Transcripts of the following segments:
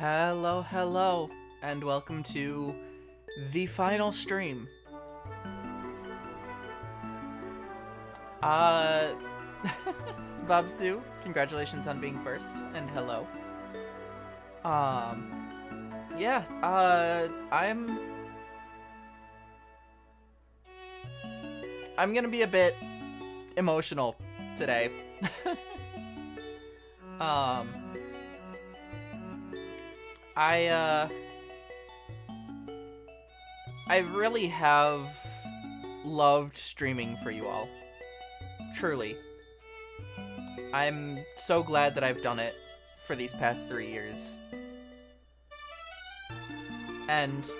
Hello, hello, and welcome to the final stream. Uh, Babsu, congratulations on being first, and hello. Yeah, I'm gonna be a bit emotional today. um, I really have loved streaming for you all. Truly. I'm so glad that I've done it for these past 3 years. And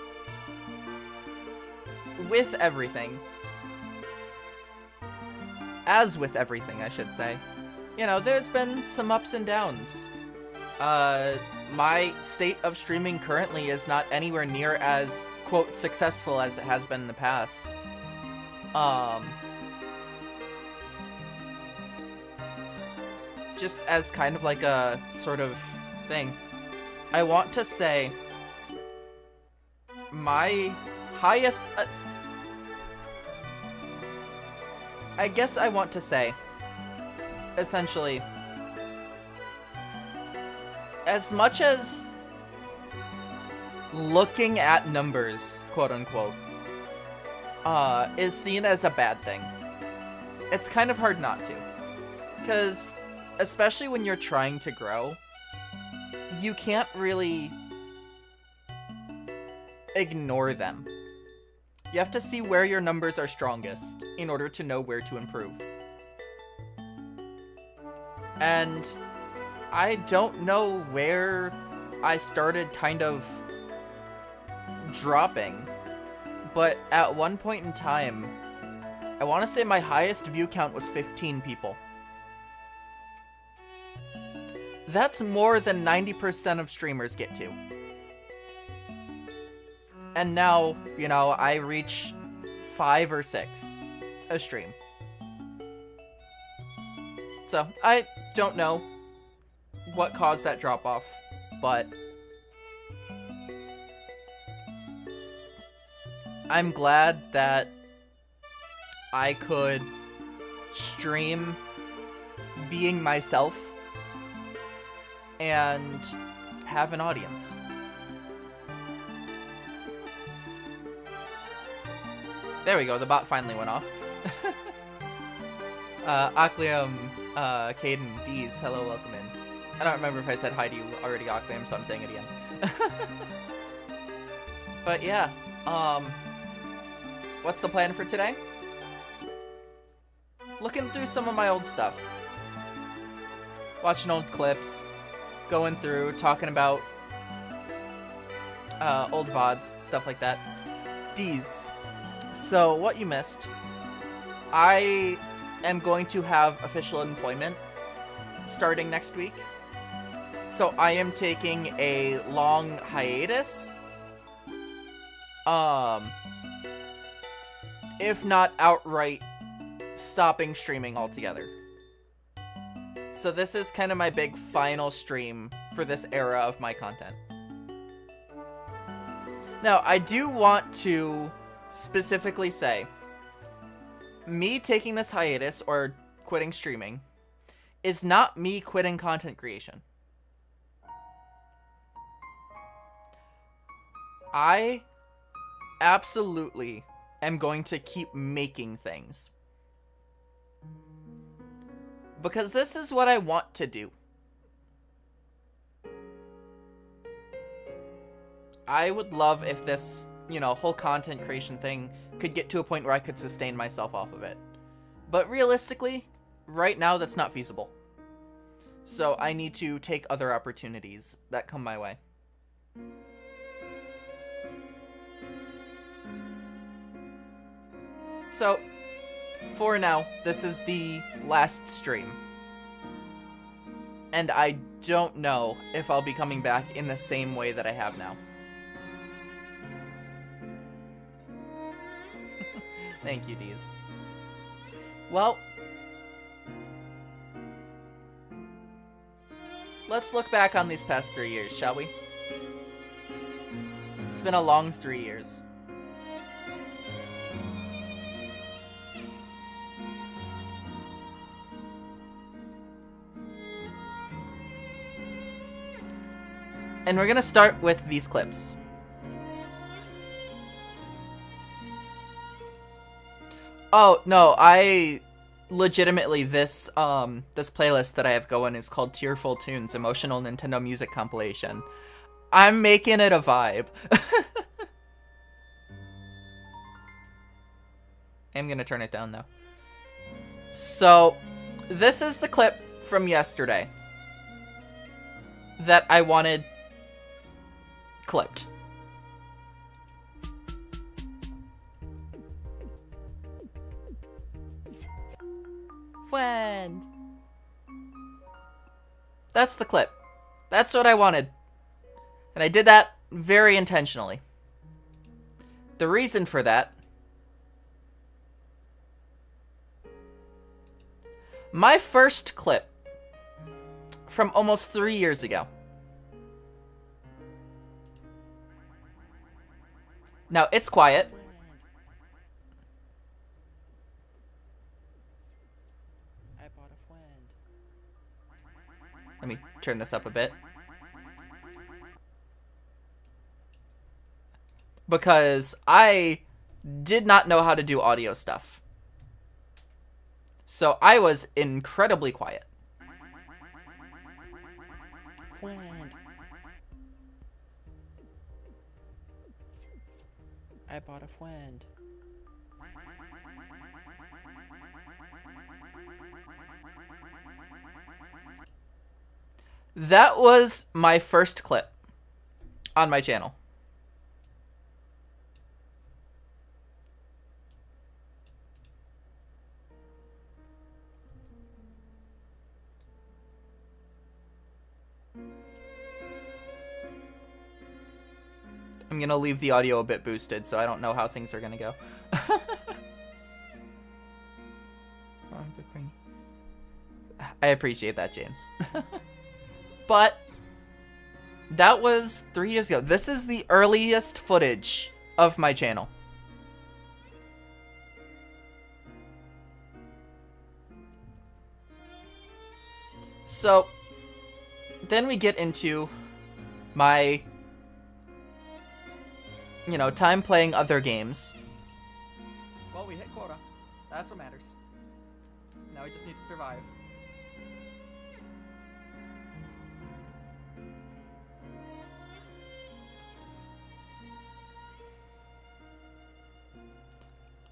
with everything, as with everything, I should say, you know, there's been some ups and downs. My state of streaming currently is not anywhere near as, quote, successful as it has been in the past. Just as kind of like a sort of thing, I want to say my highest... I guess I want to say, essentially, as much as looking at numbers, quote-unquote, is seen as a bad thing, it's kind of hard not to. Because, especially when you're trying to grow, you can't really ignore them. You have to see where your numbers are strongest in order to know where to improve. And I don't know where I started kind of dropping, but at one point in time, I want to say my highest view count was 15 people. That's more than 90% of streamers get to. And now, you know, I reach 5 or 6 a stream. So, I don't know what caused that drop-off, but I'm glad that I could stream being myself and have an audience. There we go, the bot finally went off. Aklium, Caden, D's, hello, welcome in. I don't remember if I said hi to you already, Aklium, so I'm saying it again. But yeah, what's the plan for today? Looking through some of my old stuff. Watching old clips, going through, talking about old VODs, stuff like that. D's. So, what you missed, I am going to have official employment starting next week. So, I am taking a long hiatus. If not outright stopping streaming altogether. So, this is kind of my big final stream for this era of my content. Now, I do want to specifically say, me taking this hiatus or quitting streaming is not me quitting content creation. I absolutely am going to keep making things. Because this is what I want to do. I would love if this, you know, whole content creation thing could get to a point where I could sustain myself off of it. But realistically, right now that's not feasible. So I need to take other opportunities that come my way. So, for now, this is the last stream. And I don't know if I'll be coming back in the same way that I have now. Thank you, Deez. Well, let's look back on these past 3 years, shall we? It's been a long 3 years. And we're gonna start with these clips. Oh, no, legitimately, this playlist that I have going is called Tearful Tunes, Emotional Nintendo Music Compilation. I'm making it a vibe. I'm gonna turn it down, though. So, this is the clip from yesterday that I wanted clipped. Friend. That's the clip. That's what I wanted. And I did that very intentionally. The reason for that... my first clip from almost 3 years ago. Now, it's quiet. I bought a friend. Let me turn this up a bit. Because I did not know how to do audio stuff. So I was incredibly quiet. Friend. I bought a friend. That was my first clip on my channel. I'm gonna leave the audio a bit boosted, so I don't know how things are gonna go. I appreciate that, James. But that was 3 years ago. This is the earliest footage of my channel. So then we get into my, you know, time playing other games. Well, we hit quota. That's what matters. Now we just need to survive.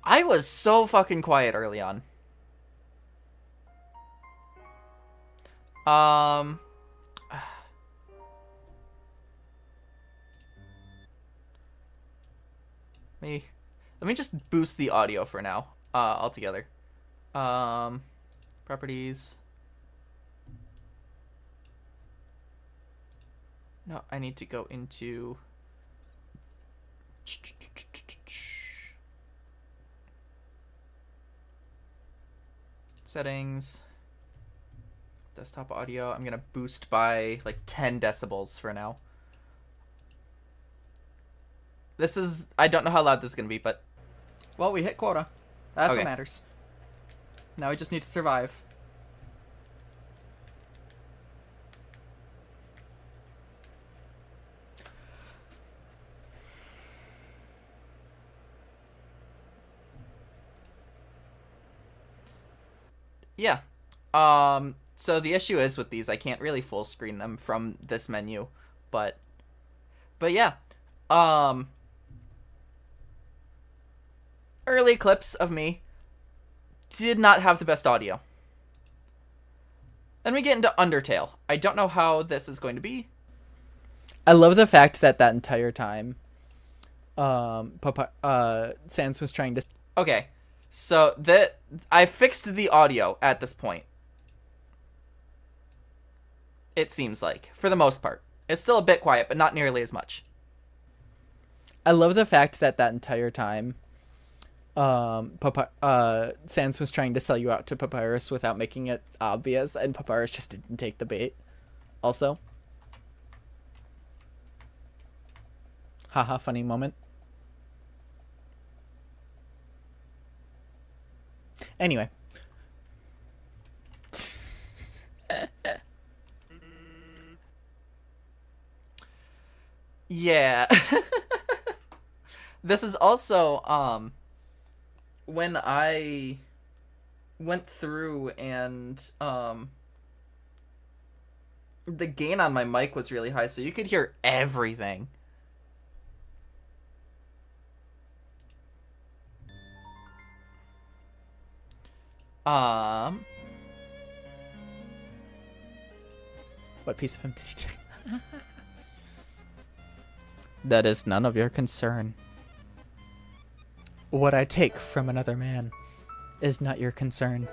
I was so fucking quiet early on. Let me just boost the audio for now, altogether. Properties. No, I need to go into settings, desktop audio. I'm gonna boost by like 10 decibels for now. This is, I don't know how loud this is gonna be, but well, we hit quota. That's what matters. Now we just need to survive. Yeah. So the issue is with these, I can't really full screen them from this menu, but yeah. Early clips of me did not have the best audio. Then we get into Undertale. I don't know how this is going to be. I love the fact that entire time, Sans was trying to... Okay, so I fixed the audio at this point. It seems like, for the most part. It's still a bit quiet, but not nearly as much. I love the fact that entire time, Sans was trying to sell you out to Papyrus without making it obvious, and Papyrus just didn't take the bait. Also, Haha, funny moment. Anyway. Yeah. This is also, when I went through and, the gain on my mic was really high, so you could hear everything. What piece of him did you take? That is none of your concern. What I take from another man is not your concern.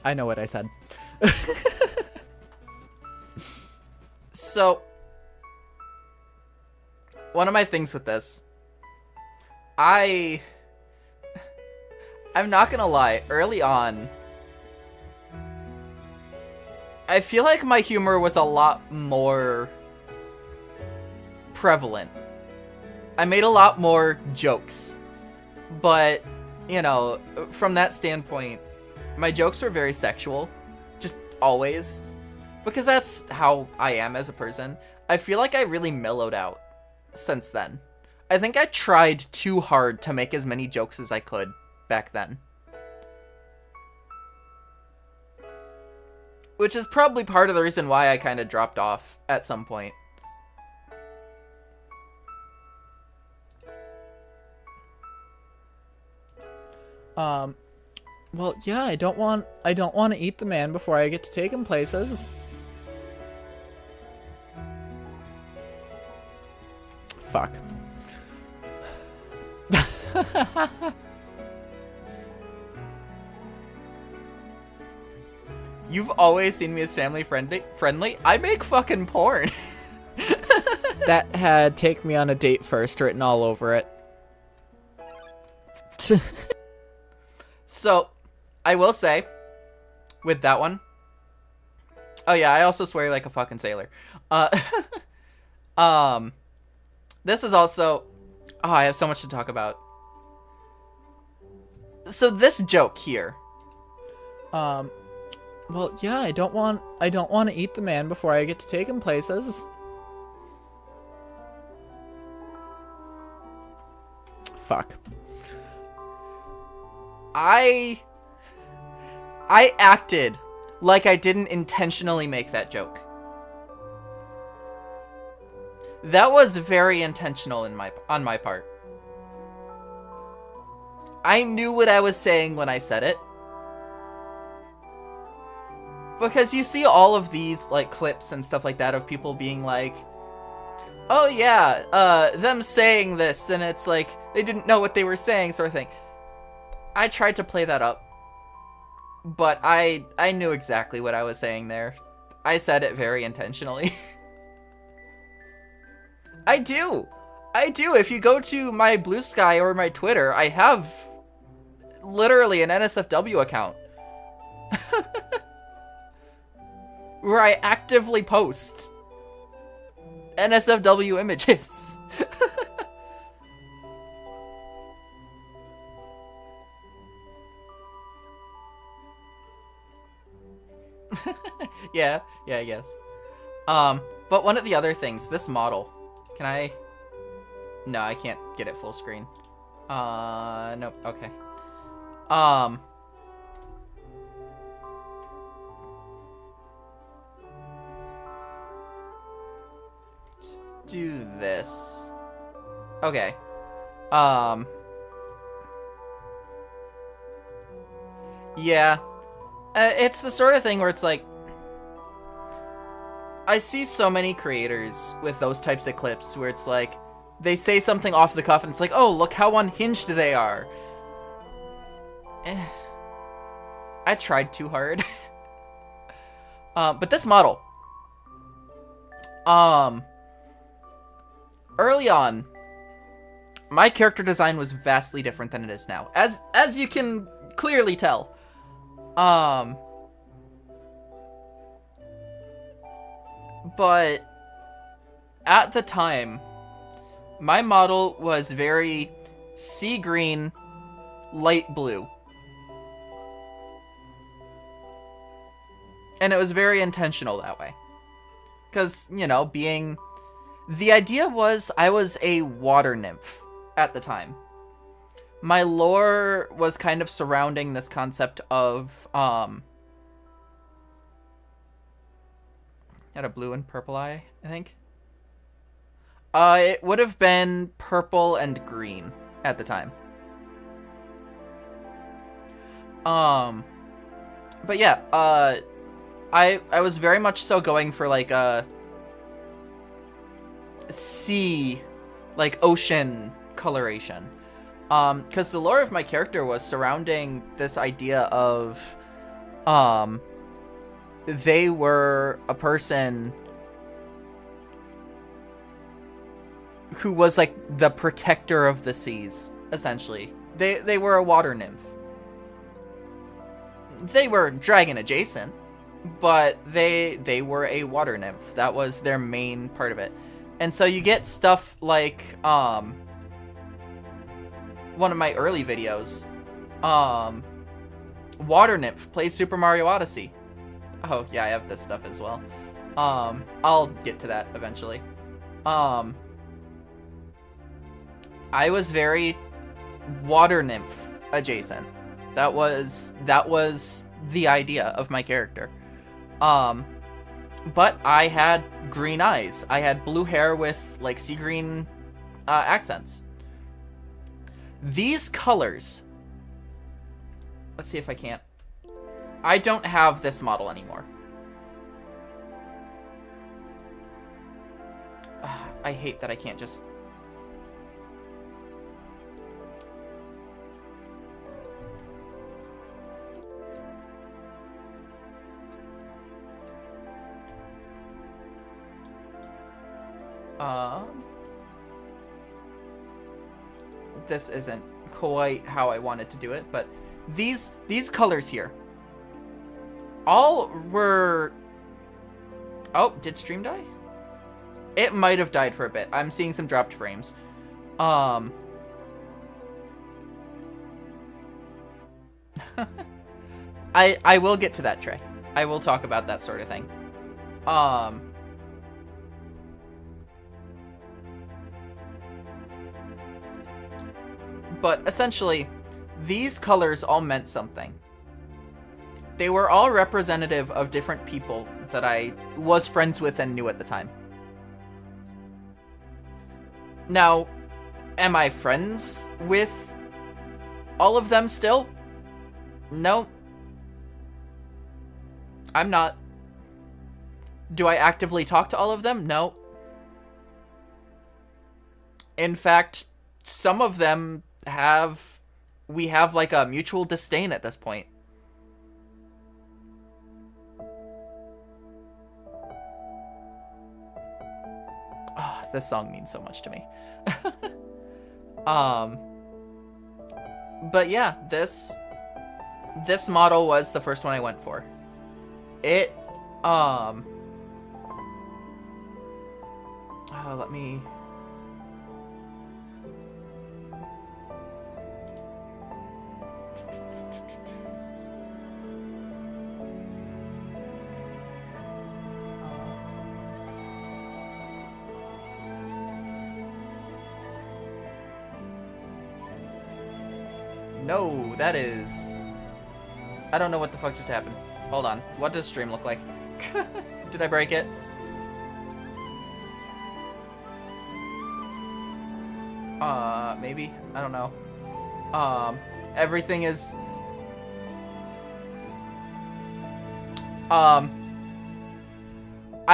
I know what I said. So, one of my things with this, I'm not gonna lie, early on, I feel like my humor was a lot more prevalent. I made a lot more jokes, but, you know, from that standpoint, my jokes were very sexual, just always, because that's how I am as a person. I feel like I really mellowed out since then. I think I tried too hard to make as many jokes as I could back then. Which is probably part of the reason why I kind of dropped off at some point. Well, yeah, I don't want to eat the man before I get to take him places. Fuck. You've always seen me as family friendly. I make fucking porn. That had "take me on a date first" written all over it. So, I will say, with that one, oh yeah, I also swear like a fucking sailor. This is also, oh, I have so much to talk about. So this joke here, well, yeah, I don't want to eat the man before I get to take him places. Fuck. I acted like I didn't intentionally make that joke. That was very intentional on my part. I knew what I was saying when I said it. Because you see all of these like clips and stuff like that of people being like, oh yeah, them saying this, and it's like they didn't know what they were saying, sort of thing. I tried to play that up, but I knew exactly what I was saying there. I said it very intentionally. I do. If you go to my Blue Sky or my Twitter, I have literally an NSFW account. Where I actively post NSFW images. yeah, I guess. But one of the other things, this model, can I? No, I can't get it full screen. Nope, okay. Let's do this. Okay. Yeah. It's the sort of thing where it's like, I see so many creators with those types of clips where it's like, they say something off the cuff and it's like, oh, look how unhinged they are. I tried too hard. But this model, early on, my character design was vastly different than it is now, as you can clearly tell. But at the time, my model was very sea green, light blue. And it was very intentional that way. Because, you know, the idea was I was a water nymph at the time. My lore was kind of surrounding this concept of, had a blue and purple eye, I think. It would have been purple and green at the time. But yeah, I was very much so going for like a sea, like ocean coloration. Because the lore of my character was surrounding this idea of, they were a person who was like the protector of the seas, essentially. They were a water nymph. They were dragon adjacent, but they were a water nymph. That was their main part of it. And so you get stuff like one of my early videos, water nymph plays Super Mario Odyssey. Oh yeah, I have this stuff as well. I'll get to that eventually. I was very water nymph adjacent. That was the idea of my character. But I had green eyes. I had blue hair with like sea green accents. These colors. Let's see if I can't. I don't have this model anymore. I hate that I can't just... This isn't quite how I wanted to do it, but these colors here all were... Oh, did stream die? It might have died for a bit. I'm seeing some dropped frames. I will get to that, Trey. I will talk about that sort of thing. But essentially, these colors all meant something. They were all representative of different people that I was friends with and knew at the time. Now, am I friends with all of them still? No. I'm not. Do I actively talk to all of them? No. In fact, some of them we have like a mutual disdain at this point. Oh, this song means so much to me. But yeah, this model was the first one I went for. It let me... No, that is... I don't know what the fuck just happened. Hold on. What does stream look like? Did I break it? Maybe? I don't know. Everything is... I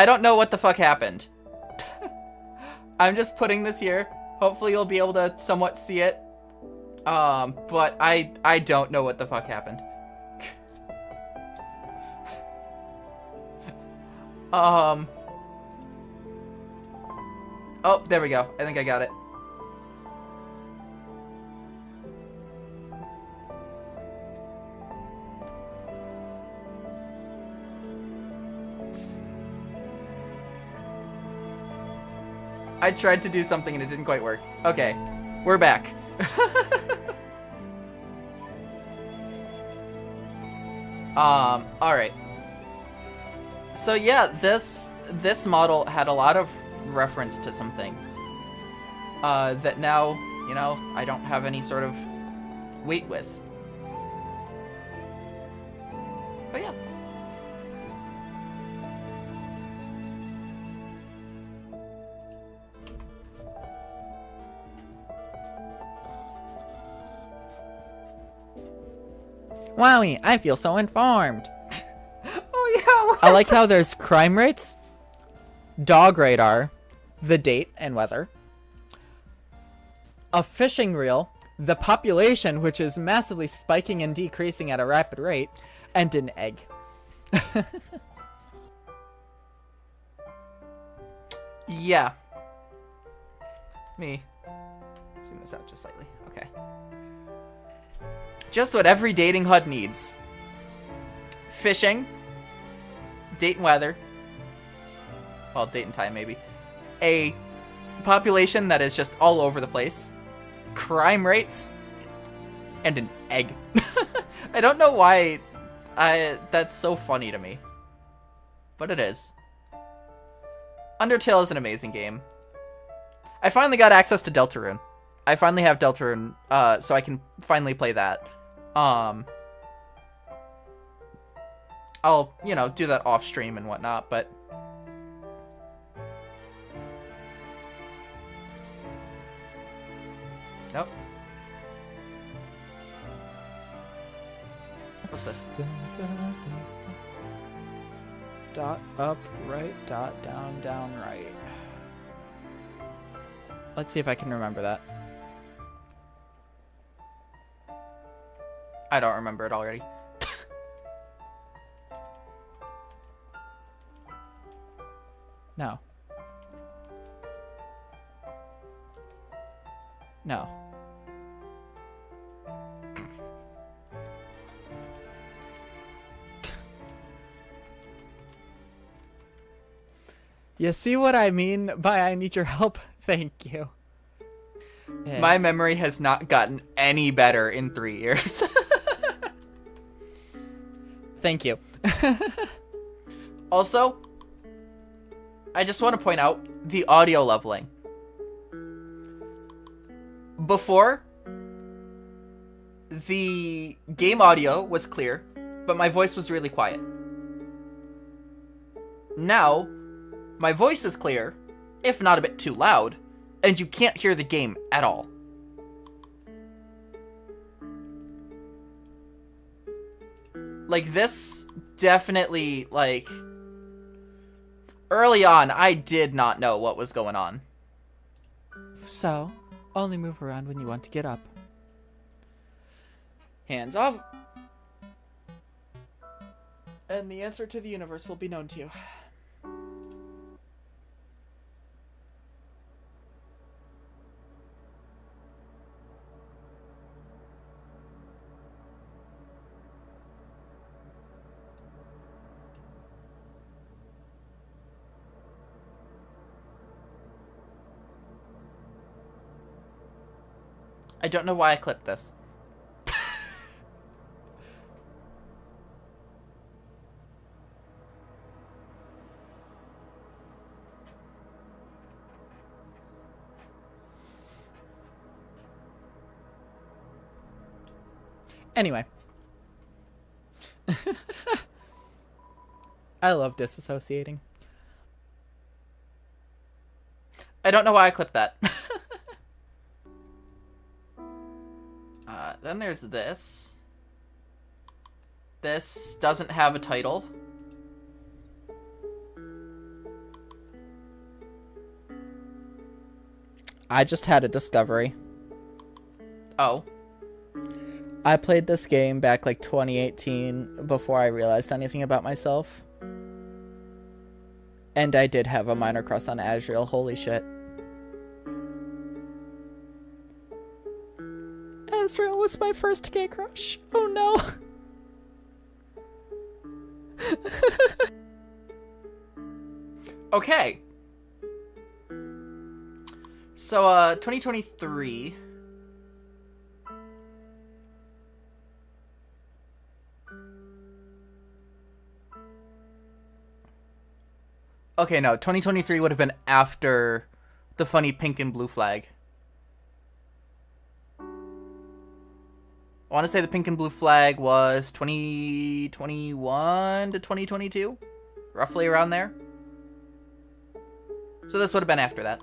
don't know what the fuck happened. I'm just putting this here. Hopefully you'll be able to somewhat see it. But I don't know what the fuck happened. Oh, there we go. I think I got it. I tried to do something and it didn't quite work. Okay, we're back. Alright. So yeah, this model had a lot of reference to some things. That now, you know, I don't have any sort of weight with. But yeah. Wowie, I feel so informed. Oh yeah. What? I like how there's crime rates, dog radar, the date and weather, a fishing reel, the population, which is massively spiking and decreasing at a rapid rate, and an egg. Yeah. Let me zoom this out just slightly. Okay. Just what every dating HUD needs. Fishing. Date and weather. Well, date and time, maybe. A population that is just all over the place. Crime rates. And an egg. I don't know why that's so funny to me. But it is. Undertale is an amazing game. I finally got access to Deltarune. I finally have Deltarune, so I can finally play that. I'll, you know, do that off stream and whatnot, but... Nope. What's this? Dot up, right, dot down, down, right. Let's see if I can remember that. I don't remember it already. No. No. You see what I mean by I need your help? Thank you. My memory has not gotten any better in 3 years. Thank you. Also, I just want to point out the audio leveling. Before, the game audio was clear, but my voice was really quiet. Now, my voice is clear, if not a bit too loud, and you can't hear the game at all. Like, this definitely, like... Early on, I did not know what was going on. So, only move around when you want to get up. Hands off. And the answer to the universe will be known to you. I don't know why I clipped this. Anyway. I love disassociating. I don't know why I clipped that. Then there's this. This doesn't have a title. I just had a discovery. Oh. I played this game back like 2018 before I realized anything about myself. And I did have a minor crush on Azrael, holy shit. Azrael was my first gay crush. Oh no. Okay. So, 2023. Okay, no, 2023 would have been after the funny pink and blue flag. I want to say the pink and blue flag was 2021 to 2022, roughly around there. So this would have been after that.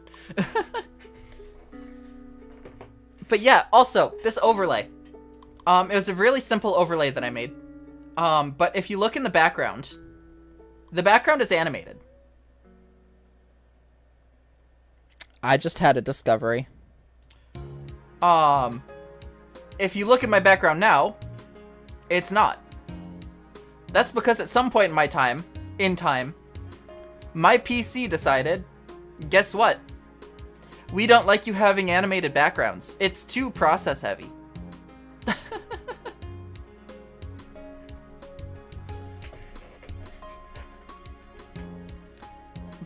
But yeah, also, this overlay. It was a really simple overlay that I made. But if you look in the background is animated. I just had a discovery. If you look at my background now, it's not. That's because at some point in time, my PC decided, guess what? We don't like you having animated backgrounds. It's too process heavy.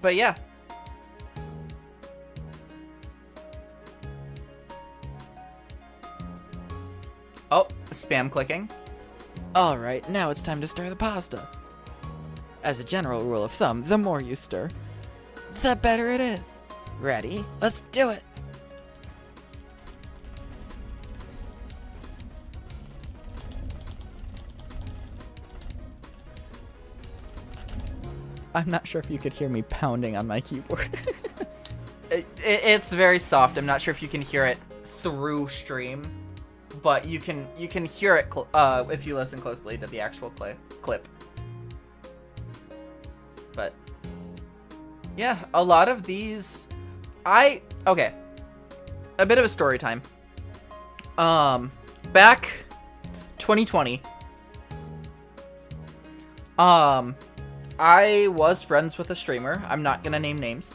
But yeah. Oh, spam clicking. Alright, now it's time to stir the pasta. As a general rule of thumb, the more you stir, the better it is. Ready? Let's do it! I'm not sure if you could hear me pounding on my keyboard. It's very soft. I'm not sure if you can hear it through stream, but you can hear it if you listen closely to the actual clip. But yeah, a lot of these, okay, a bit of a story time. Back 2020, I was friends with a streamer. I'm not gonna name names.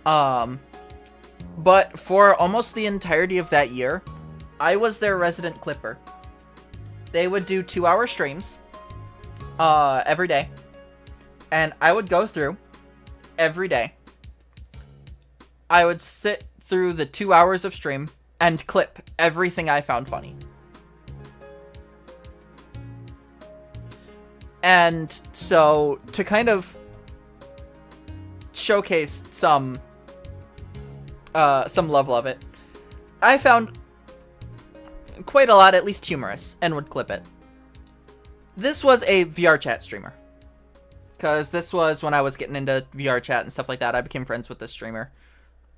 But for almost the entirety of that year, I was their resident clipper. They would do 2-hour streams, every day. And I would go through every day. I would sit through the 2 hours of stream and clip everything I found funny. And so, to kind of showcase some level of it, I found quite a lot, at least humorous, and would clip it. This was a VR chat streamer. Because this was when I was getting into VR chat and stuff like that. I became friends with this streamer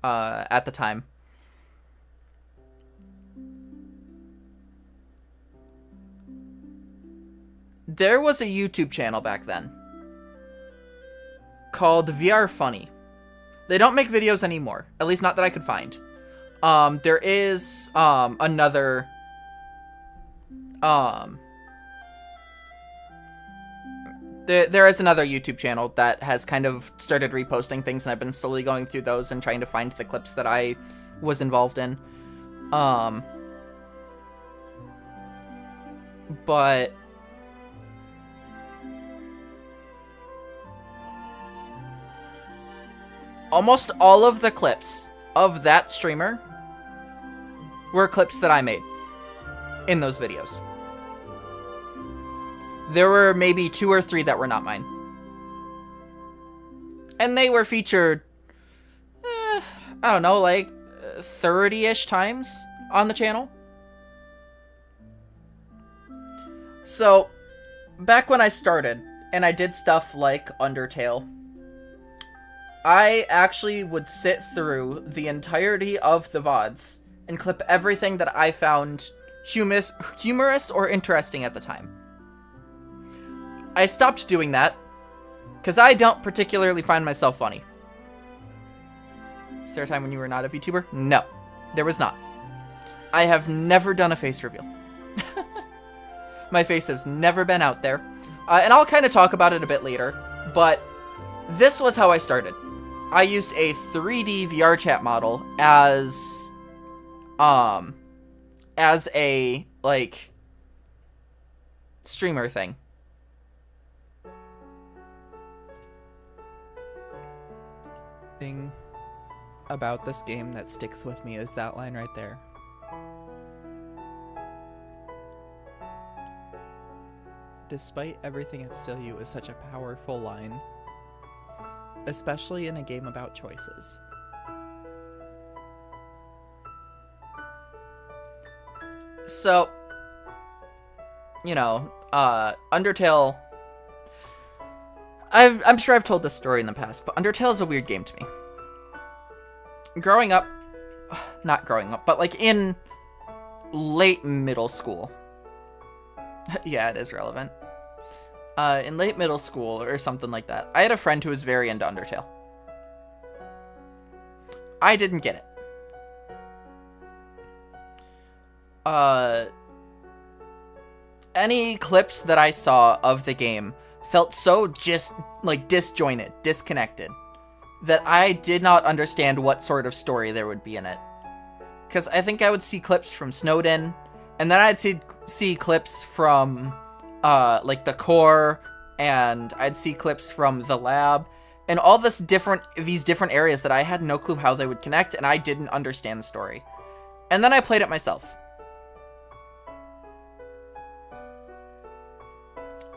at the time. There was a YouTube channel back then called VR Funny. They don't make videos anymore, at least not that I could find. There is another there is another YouTube channel that has kind of started reposting things, and I've been slowly going through those and trying to find the clips that I was involved in. But almost all of the clips of that streamer were clips that I made in those videos. There were maybe 2 or 3 that were not mine. And they were featured, I don't know, like 30-ish times on the channel. So, back when I started, and I did stuff like Undertale, I actually would sit through the entirety of the VODs and clip everything that I found humorous or interesting at the time. I stopped doing that because I don't particularly find myself funny. Is there a time when you were not a VTuber? No, there was not. I have never done a face reveal. My face has never been out there. And I'll kind of talk about it a bit later, but this was how I started. I used a 3D VR chat model as a, like, streamer thing. about this game that sticks with me is that line right there. Despite everything, it's still you is such a powerful line, especially in a game about choices. So, you know, Undertale, I'm sure I've told this story in the past, but Undertale is a weird game to me. Growing up, not growing up, but like in late middle school. Yeah, it is relevant. In late middle school or something like that, I had a friend who was very into Undertale. I didn't get it. Any clips that I saw of the game felt so just like disjointed, disconnected, that I did not understand what sort of story there would be in it. Because I think I would see clips from Snowden, and then I'd see clips from like the core, and I'd see clips from the lab, and all these different areas that I had no clue how they would connect, and I didn't understand the story. And then I played it myself.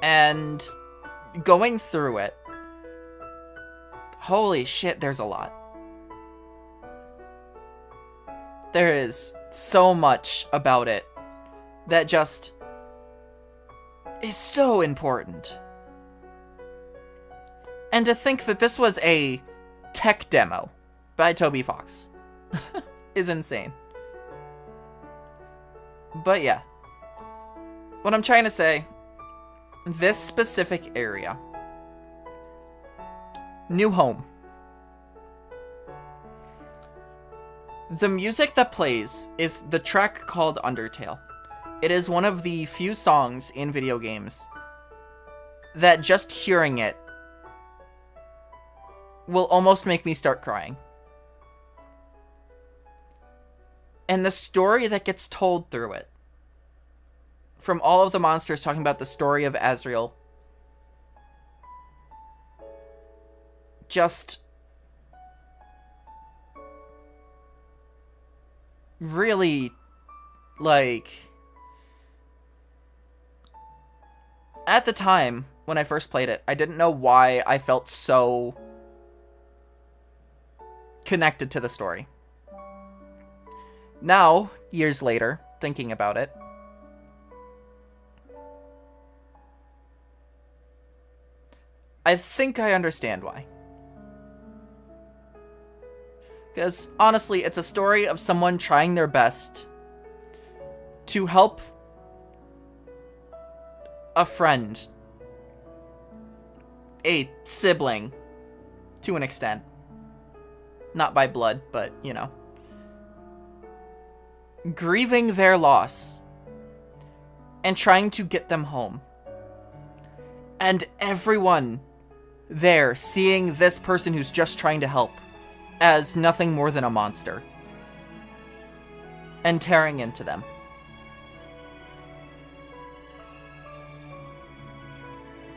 And going through it, holy shit, there's a lot. There is so much about it that just is so important. And to think that this was a tech demo by Toby Fox is insane. But yeah, what I'm trying to say, this specific area, new home. The music that plays is the track called Undertale. It is one of the few songs in video games that just hearing it will almost make me start crying. And the story that gets told through it, from all of the monsters talking about the story of Azrael, just really, like, at the time when I first played it, I didn't know why I felt so connected to the story. Now, years later, thinking about it, I think I understand why. Because, honestly, it's a story of someone trying their best to help a friend, a sibling, to an extent. Not by blood, but, you know. Grieving their loss and trying to get them home. And everyone there seeing this person who's just trying to help as nothing more than a monster. And tearing into them.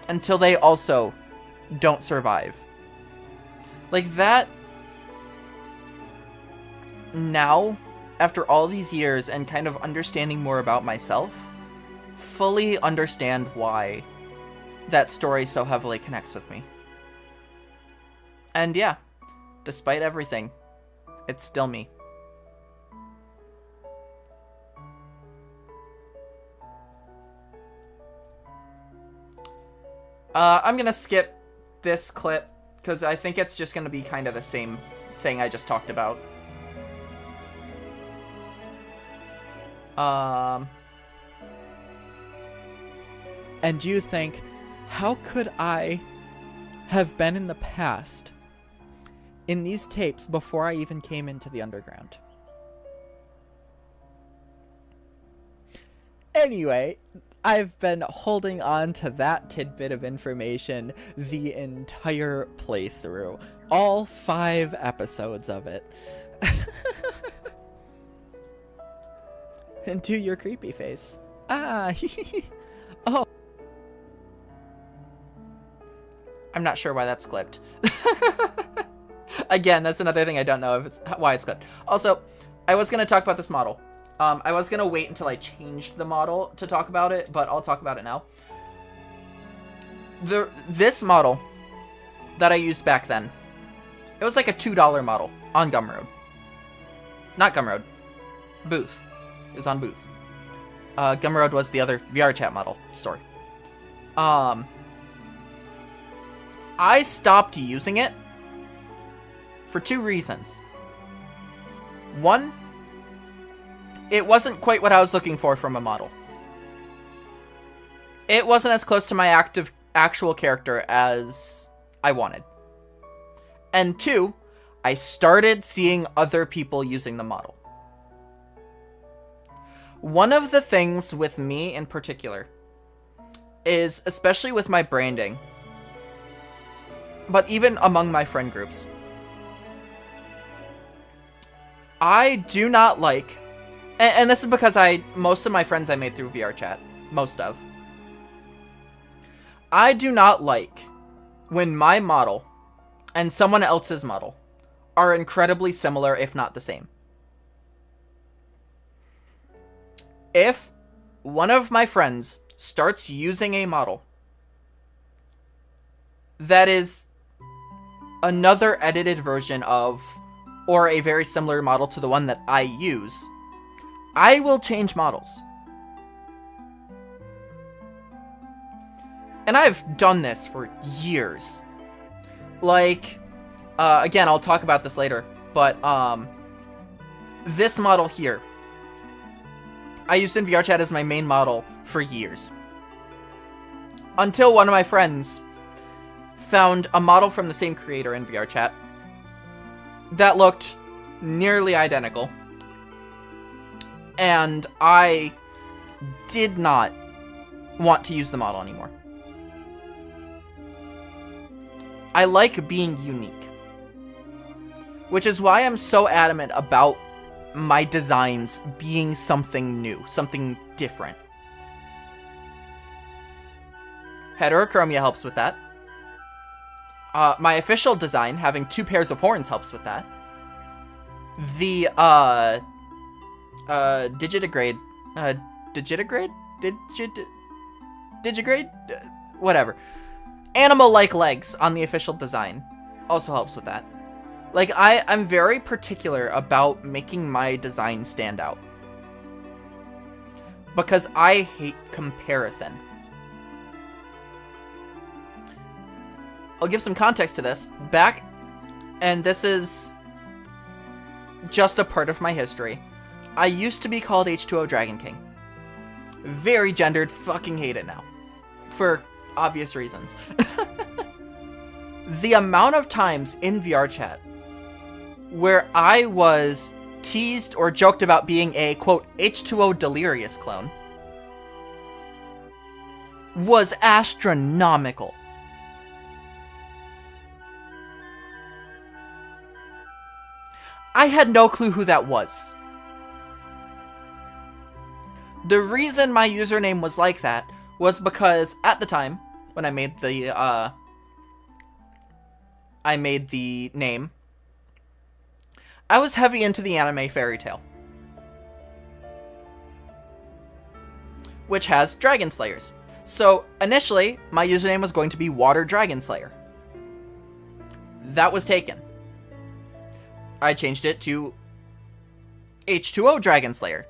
Until they also don't survive. Like that, now, after all these years and kind of understanding more about myself, fully understand why that story so heavily connects with me. And yeah, despite everything, it's still me. I'm gonna skip this clip, because I think it's just gonna be kind of the same thing I just talked about. And you think, how could I have been in the past in these tapes before I even came into the underground? Anyway, I've been holding on to that tidbit of information the entire playthrough. All 5 episodes of it. And do your creepy face. Ah, oh. I'm not sure why that's clipped. Again, that's another thing I don't know if it's why it's good. Also, I was going to talk about this model. I was going to wait until I changed the model to talk about it, but I'll talk about it now. This model that I used back then, it was like a $2 model on Gumroad. Not Gumroad. Booth. It was on Booth. Gumroad was the other VRChat model store. I stopped using it for 2 reasons. One, it wasn't quite what I was looking for from a model. It wasn't as close to my actual character as I wanted. And 2, I started seeing other people using the model. One of the things with me in particular is, especially with my branding, but even among my friend groups, I do not like, and this is because most of my friends I made through VRChat, I do not like when my model and someone else's model are incredibly similar, if not the same. If one of my friends starts using a model that is another edited version of, or a very similar model to the one that I use, I will change models. And I've done this for years. Like, again, I'll talk about this later, but this model here, I used in VRChat as my main model for years. Until one of my friends found a model from the same creator in VRChat that looked nearly identical. And I did not want to use the model anymore. I like being unique. Which is why I'm so adamant about my designs being something new, something different. Heterochromia helps with that. My official design, having 2 pairs of horns, helps with that. The, Digigrade, whatever. Animal-like legs on the official design also helps with that. Like, I'm very particular about making my design stand out. Because I hate comparison. I'll give some context to this. Back, and this is just a part of my history, I used to be called H2O Dragon King. Very gendered, fucking hate it now. For obvious reasons. The amount of times in VRChat where I was teased or joked about being a, quote, H2O Delirious clone was astronomical. I had no clue who that was. The reason my username was like that was because at the time when I made the name, I was heavy into the anime Fairy Tail, which has dragon slayers. So initially, my username was going to be Water Dragon Slayer. That was taken. I changed it to H2O Dragon Slayer.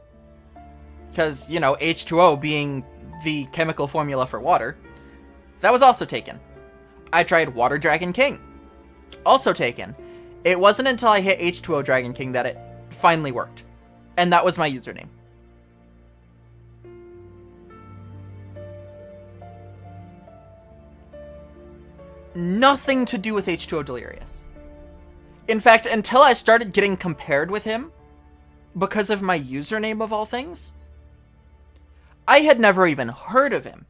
Because, you know, H2O being the chemical formula for water. That was also taken. I tried Water Dragon King. Also taken. It wasn't until I hit H2O Dragon King that it finally worked. And that was my username. Nothing to do with H2O Delirious. In fact, until I started getting compared with him, because of my username of all things, I had never even heard of him.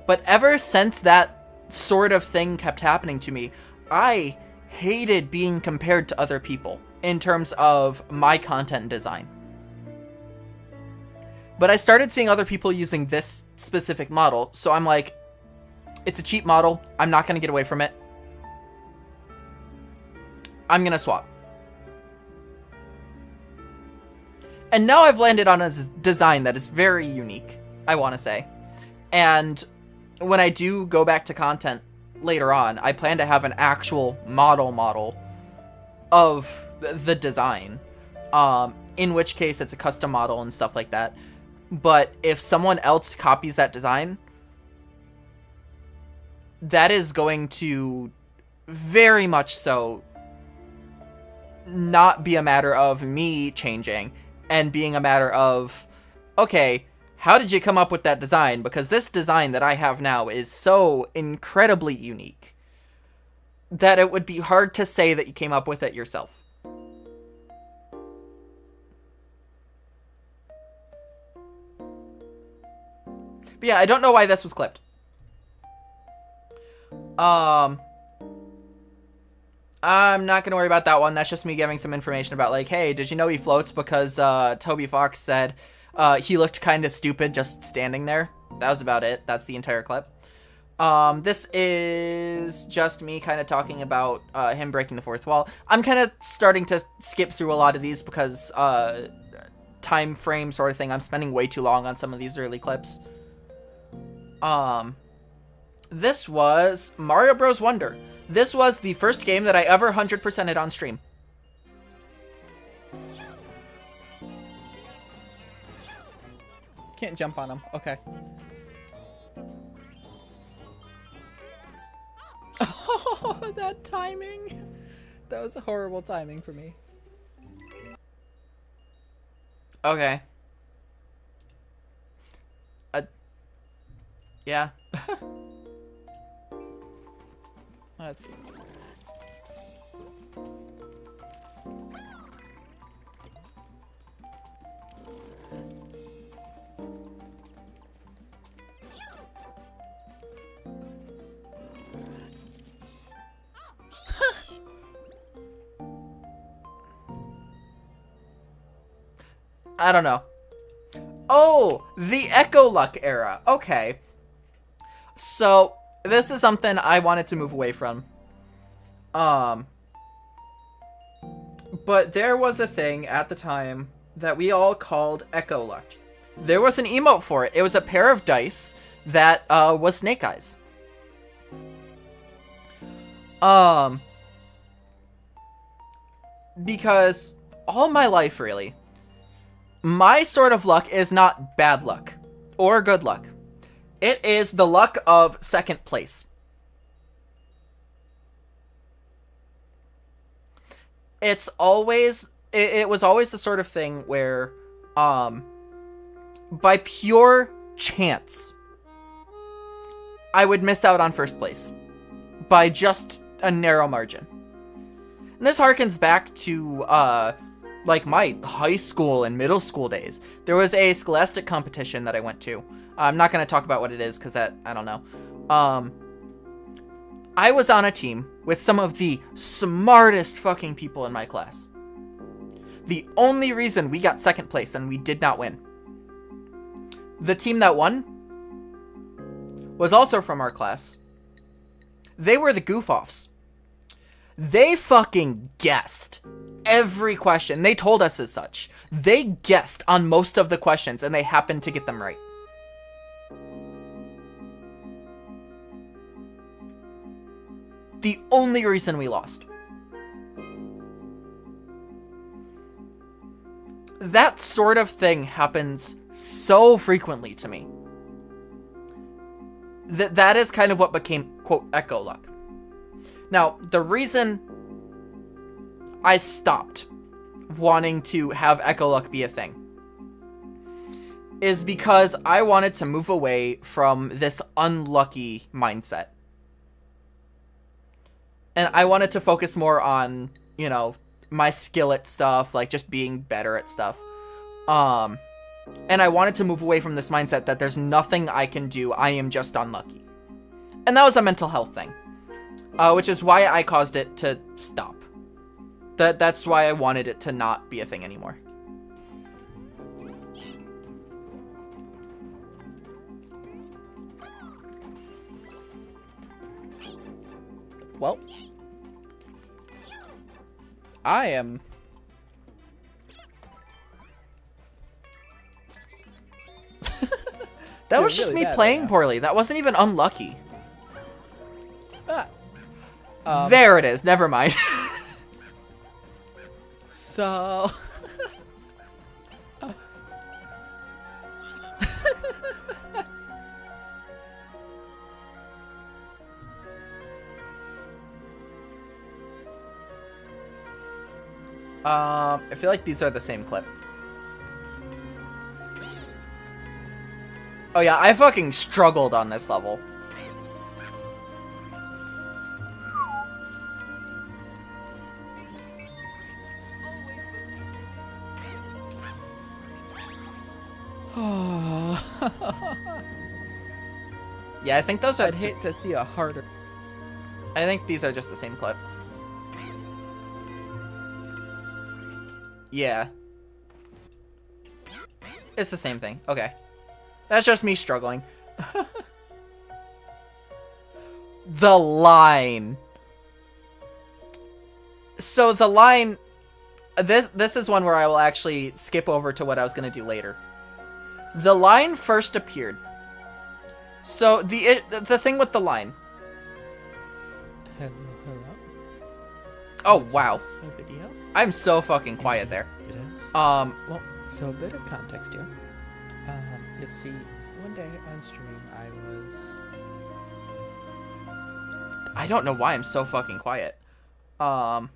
But ever since that sort of thing kept happening to me, I hated being compared to other people in terms of my content and design. But I started seeing other people using this specific model, so I'm like, it's a cheap model, I'm not going to get away from it. I'm gonna swap. And now I've landed on a design that is very unique, I want to say. And when I do go back to content later on, I plan to have an actual model of the design. In which case it's a custom model and stuff like that. But if someone else copies that design, that is going to very much so not be a matter of me changing and being a matter of, okay, how did you come up with that design? Because this design that I have now is so incredibly unique that it would be hard to say that you came up with it yourself. But yeah, I don't know why this was clipped. I'm not gonna worry about that one. That's just me giving some information about, like, hey, did you know he floats? Because Toby Fox said he looked kind of stupid just standing there. That was about it. That's the entire clip. This is just me kind of talking about him breaking the fourth wall. I'm kind of starting to skip through a lot of these because time frame sort of thing. I'm spending way too long on some of these early clips. This was Mario Bros. Wonder. This was the first game that I ever 100%ed on stream. Can't jump on him. Okay. Oh, that timing. That was horrible timing for me. Okay. Yeah. Let's see. I don't know. Oh, the Echo Luck era. Okay. So, this is something I wanted to move away from. But there was a thing at the time that we all called Echo Luck. There was an emote for it. It was a pair of dice that was Snake Eyes. Because all my life, really, my sort of luck is not bad luck or good luck. It is the luck of second place. It's always, it was always the sort of thing where, by pure chance, I would miss out on first place by just a narrow margin. And this harkens back to, like my high school and middle school days. There was a Scholastic competition that I went to. I'm not going to talk about what it is because that, I don't know. I was on a team with some of the smartest fucking people in my class. The only reason we got second place and we did not win. The team that won was also from our class. They were the goof-offs. They fucking guessed every question. They told us as such. They guessed on most of the questions and they happened to get them right. The only reason we lost. That sort of thing happens so frequently to me. That is kind of what became, quote, Echo Luck. Now, the reason I stopped wanting to have Echo Luck be a thing is because I wanted to move away from this unlucky mindset. And I wanted to focus more on, you know, my skill at stuff, like just being better at stuff. And I wanted to move away from this mindset that there's nothing I can do, I am just unlucky. And that was a mental health thing. Which is why I caused it to stop. That's why I wanted it to not be a thing anymore. Well. I am... That was just really me bad playing right now. poorly. That wasn't even unlucky. Ah. There it is. Never mind. So... I feel like these are the same clip. Oh yeah, I fucking struggled on this level. Yeah, I think those are... I'd hate to see a harder... I think these are just the same clip. Yeah. It's the same thing. Okay. That's just me struggling. The line. So the line... This is one where I will actually skip over to what I was going to do later. The line first appeared. So the thing with the line... Hello, hello. Oh, Is wow. this a video? I'm so fucking quiet there. It is. Um, Well, so a bit of context here. You see, one day on stream, I don't know why I'm so fucking quiet. That's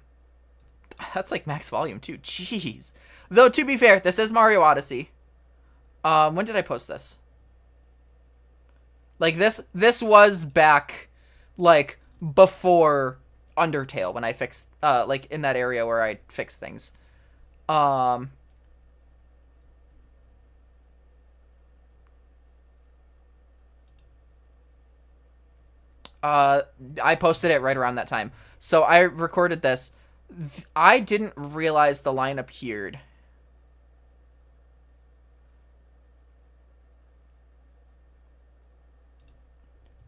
like max volume too. Jeez. Though, to be fair, this is Mario Odyssey. When did I post this? Like, this was back, like, before Undertale, when I fixed, like, in that area where I fixed things. I posted it right around that time. So I recorded this. I didn't realize the line appeared.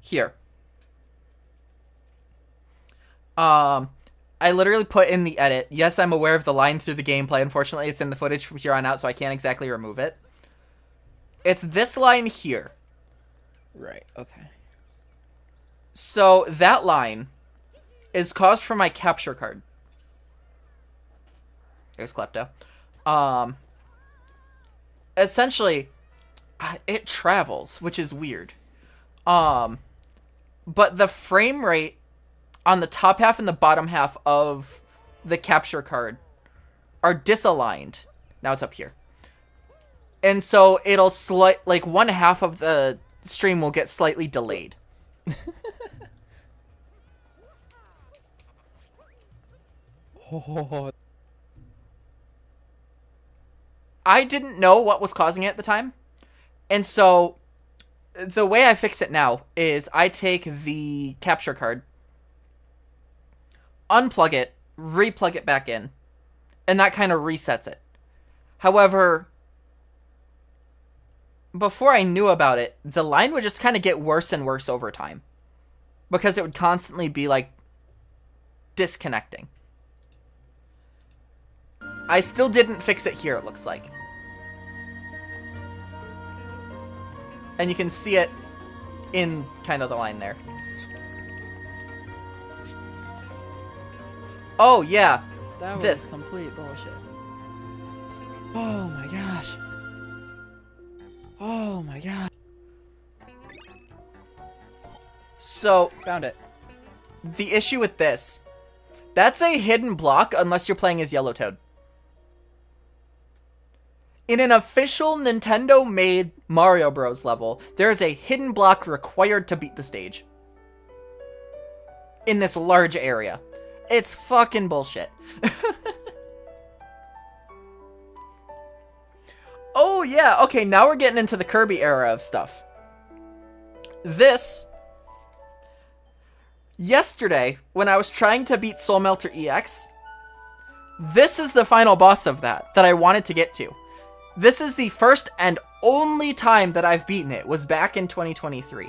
Here. I literally put in the edit, yes, I'm aware of the line through the gameplay. Unfortunately, it's in the footage from here on out, so I can't exactly remove it. It's this line here. Right, okay. So that line is caused from my capture card. There's Klepto. Essentially, it travels, which is weird. But the frame rate on the top half and the bottom half of the capture card are disaligned. Now it's up here. And so it'll like one half of the stream will get slightly delayed. Oh, I didn't know what was causing it at the time. And so the way I fix it now is I take the capture card, unplug it, replug it back in, and that kind of resets it. However, before I knew about it, the line would just kind of get worse and worse over time, because it would constantly be like disconnecting. I still didn't fix it here, it looks like. And you can see it in kind of the line there. Oh, yeah. that was This. complete bullshit. Oh my gosh. Oh my god. So, Found it. the issue with this, that's a hidden block unless you're playing as Yellow Toad. In an official Nintendo-made Mario Bros. Level, there is a hidden block required to beat the stage. In this large area. It's fucking bullshit. Oh yeah, okay, now we're getting into the Kirby era of stuff. Yesterday, when I was trying to beat Soul Melter EX, this is the final boss of that I wanted to get to. This is the first and only time that I've beaten it, was back in 2023.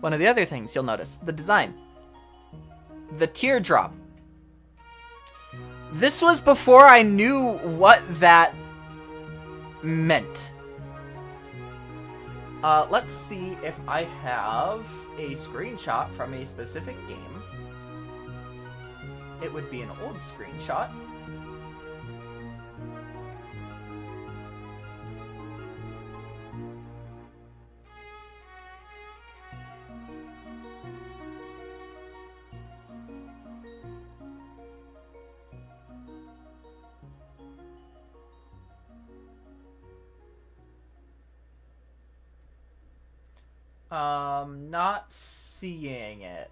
one of the other things you'll notice, the design. The teardrop. This was before I knew what that meant. Let's see if I have a screenshot from a specific game. It would be an old screenshot. Not seeing it.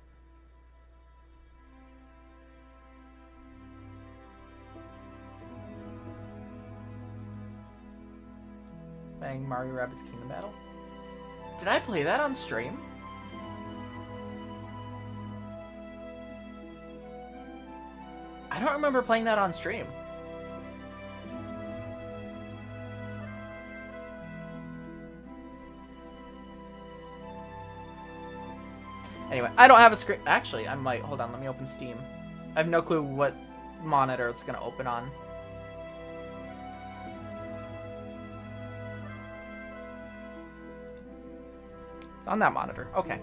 Playing Mario Rabbids Kingdom Battle. Did I play that on stream? I don't remember playing that on stream. Anyway, I don't have a screen. Actually, I might. Hold on, let me open Steam. I have no clue what monitor it's going to open on. It's on that monitor. Okay.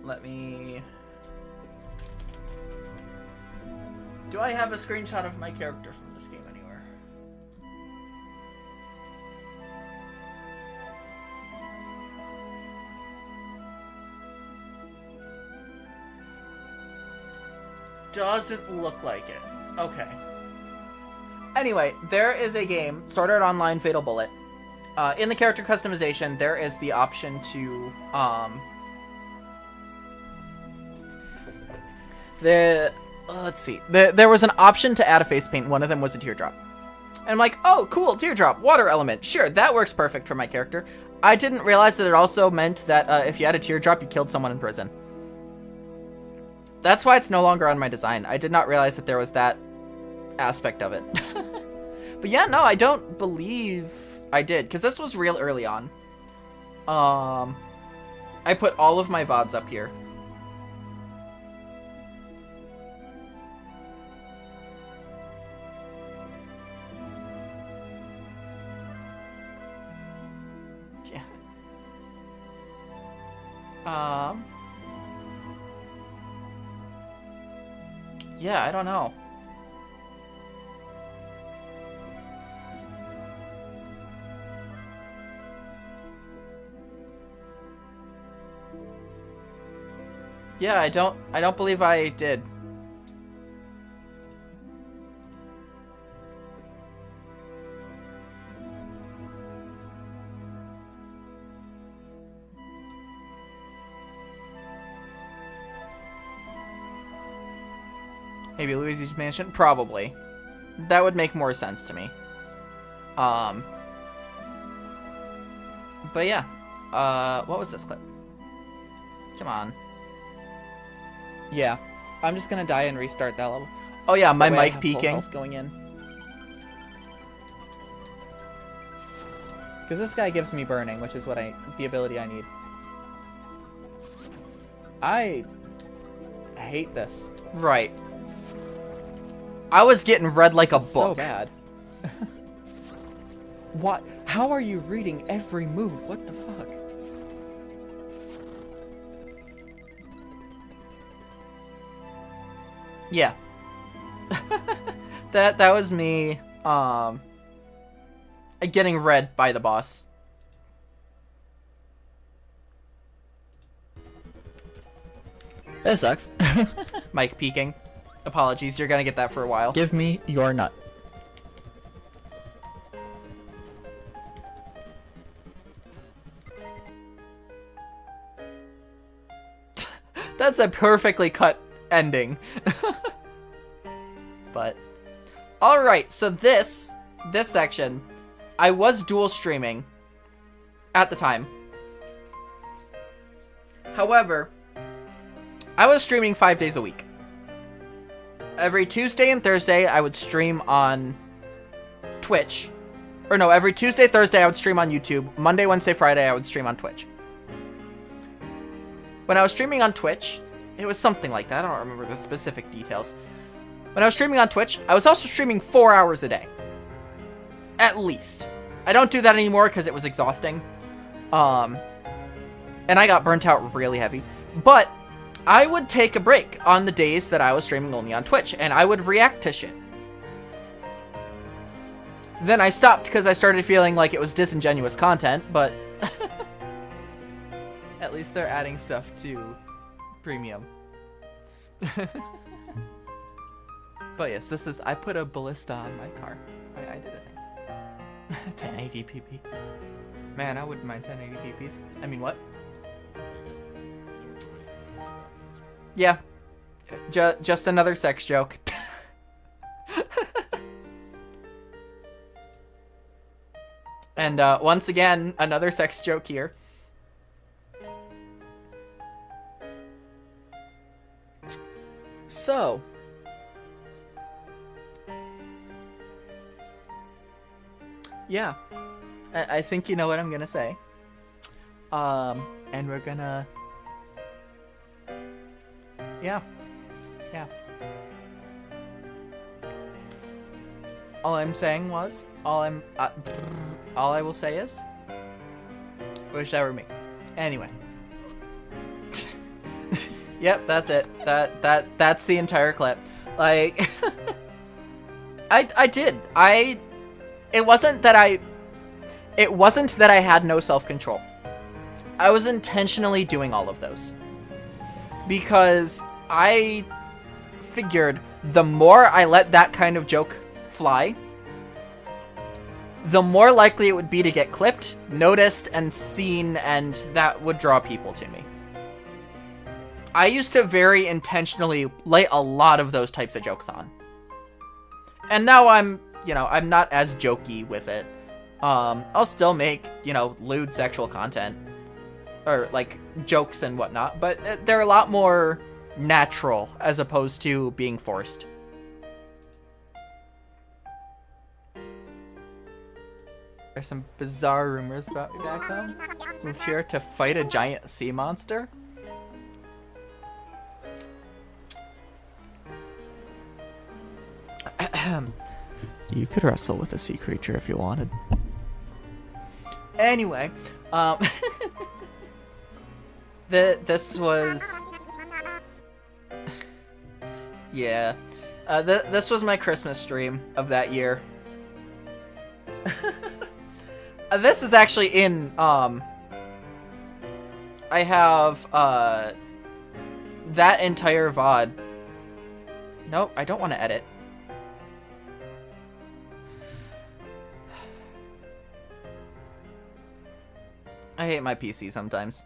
Let me... Do I have a screenshot of my character from this game anywhere? Doesn't look like it. Okay. Anyway, there is a game, Sword Art Online Fatal Bullet. In the character customization, there is the option to, let's see. There was an option to add a face paint. One of them was a teardrop. And I'm like, oh, cool, teardrop, water element. Sure, that works perfect for my character. I didn't realize that it also meant that if you had a teardrop, you killed someone in prison. That's why it's no longer on my design. I did not realize that there was that aspect of it. But yeah, no, I don't believe I did, because this was real early on. I put all of my VODs up here. Yeah. Yeah, I don't know. Yeah, I don't believe I did. Maybe Luigi's Mansion? Probably. That would make more sense to me. But yeah. What was this clip? Come on. Yeah. I'm just gonna die and restart that level. Oh yeah, my That way I mic have full peaking. health going in. Because this guy gives me burning, which is what the ability I need. I hate this. Right. I was getting read like This a is book. so bad. What? How are you reading every move? What the fuck? Yeah. that was me getting read by the boss. That sucks. Mic peaking. Apologies, you're gonna get that for a while. Give me your nut. That's a perfectly cut ending. But alright, so this section, I was dual streaming at the time. However, I was streaming 5 days a week. Every Tuesday and Thursday, I would stream on Twitch. Or no, every Tuesday, Thursday I would stream on YouTube. Monday, Wednesday, Friday I would stream on Twitch. When I was streaming on Twitch, it was something like that. I don't remember the specific details. When I was streaming on Twitch, I was also streaming 4 hours a day. At least. I don't do that anymore because it was exhausting. And I got burnt out really heavy. But I would take a break on the days that I was streaming only on Twitch, and I would react to shit. Then I stopped because I started feeling like it was disingenuous content, but at least they're adding stuff to premium. But yes, this is, I put a ballista on my car. I did a thing. 1080 pp. Man, I wouldn't mind 1080 pps. I mean, what? Yeah. Just another sex joke. And once again, another sex joke here. So. Yeah. I think you know what I'm gonna say. And we're gonna... Yeah. Yeah. All I'm saying was, all I will say is, wish that were me. Anyway. Yep, that's it. That's the entire clip. Like, I did. It wasn't that I had no self-control. I was intentionally doing all of those. Because I figured the more I let that kind of joke fly, the more likely it would be to get clipped, noticed, and seen, and that would draw people to me. I used to very intentionally lay a lot of those types of jokes on. And now I'm not as jokey with it. I'll still make, lewd sexual content. Or, like, jokes and whatnot, but they're a lot more natural as opposed to being forced. There's some bizarre rumors about you back home. Moved here to fight a giant sea monster. You could wrestle with a sea creature if you wanted. Anyway, this was... Yeah. This was my Christmas stream of that year. This is actually in, I have, that entire VOD. Nope, I don't want to edit. I hate my PC sometimes.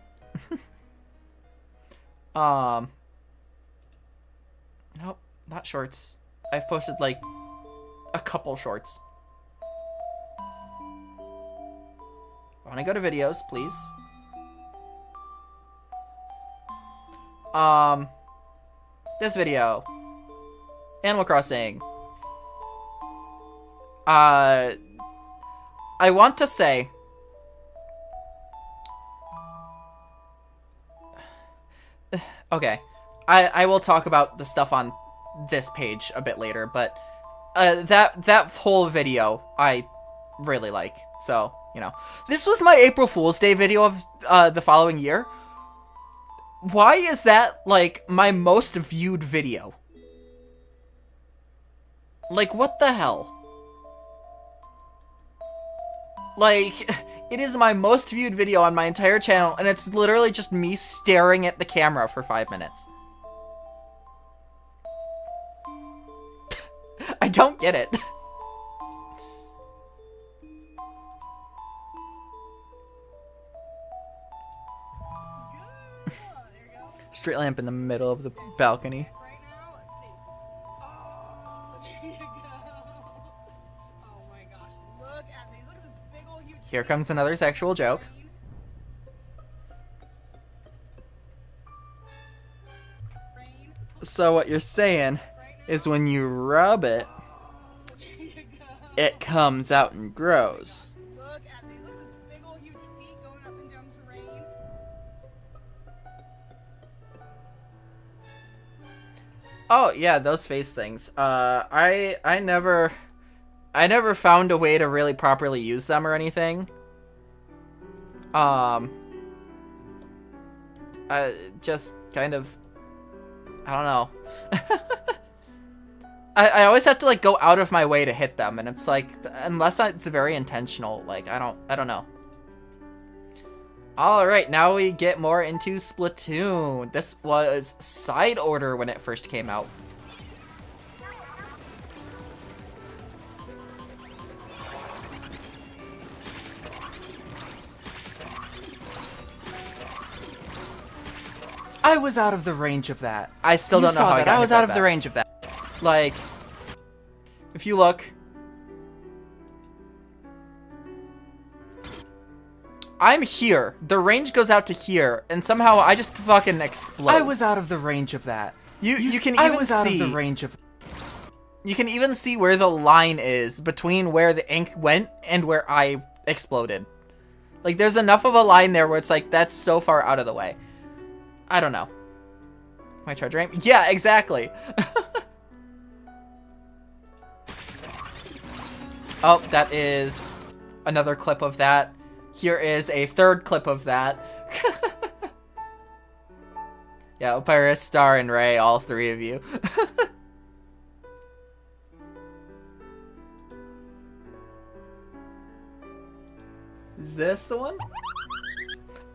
Nope, not shorts. I've posted, like, a couple shorts. Want to go to videos, please? This video. Animal Crossing. I want to say... Okay. I will talk about the stuff on this page a bit later, but that whole video I really like. So, This was my April Fool's Day video of the following year. Why is that, like, my most viewed video? Like, what the hell? Like, it is my most viewed video on my entire channel, and it's literally just me staring at the camera for 5 minutes. I don't get it. Street lamp in the middle of the balcony. Here comes another sexual joke. So what you're saying is when you rub it, it comes out and grows. Look at these. Look at this big old huge feet going up and down terrain. Oh yeah, those face things. I never found a way to really properly use them or anything. Just kind of, I don't know. I always have to like go out of my way to hit them, and it's like, unless it's very intentional, like I don't know. All right, now we get more into Splatoon. This was side order when it first came out. I was out of the range of that. I still don't know how I was out of the range of that. Like, if you look, I'm here. The range goes out to here, and somehow I just fucking explode. I was out of the range of that. You can even see. Out of the range of. You can even see where the line is between where the ink went and where I exploded. Like, there's enough of a line there where it's like, that's so far out of the way. I don't know. My charge aim? Yeah, exactly. Oh, that is another clip of that. Here is a third clip of that. Yeah, Opyrus, Star, and Ray, all three of you. Is this the one?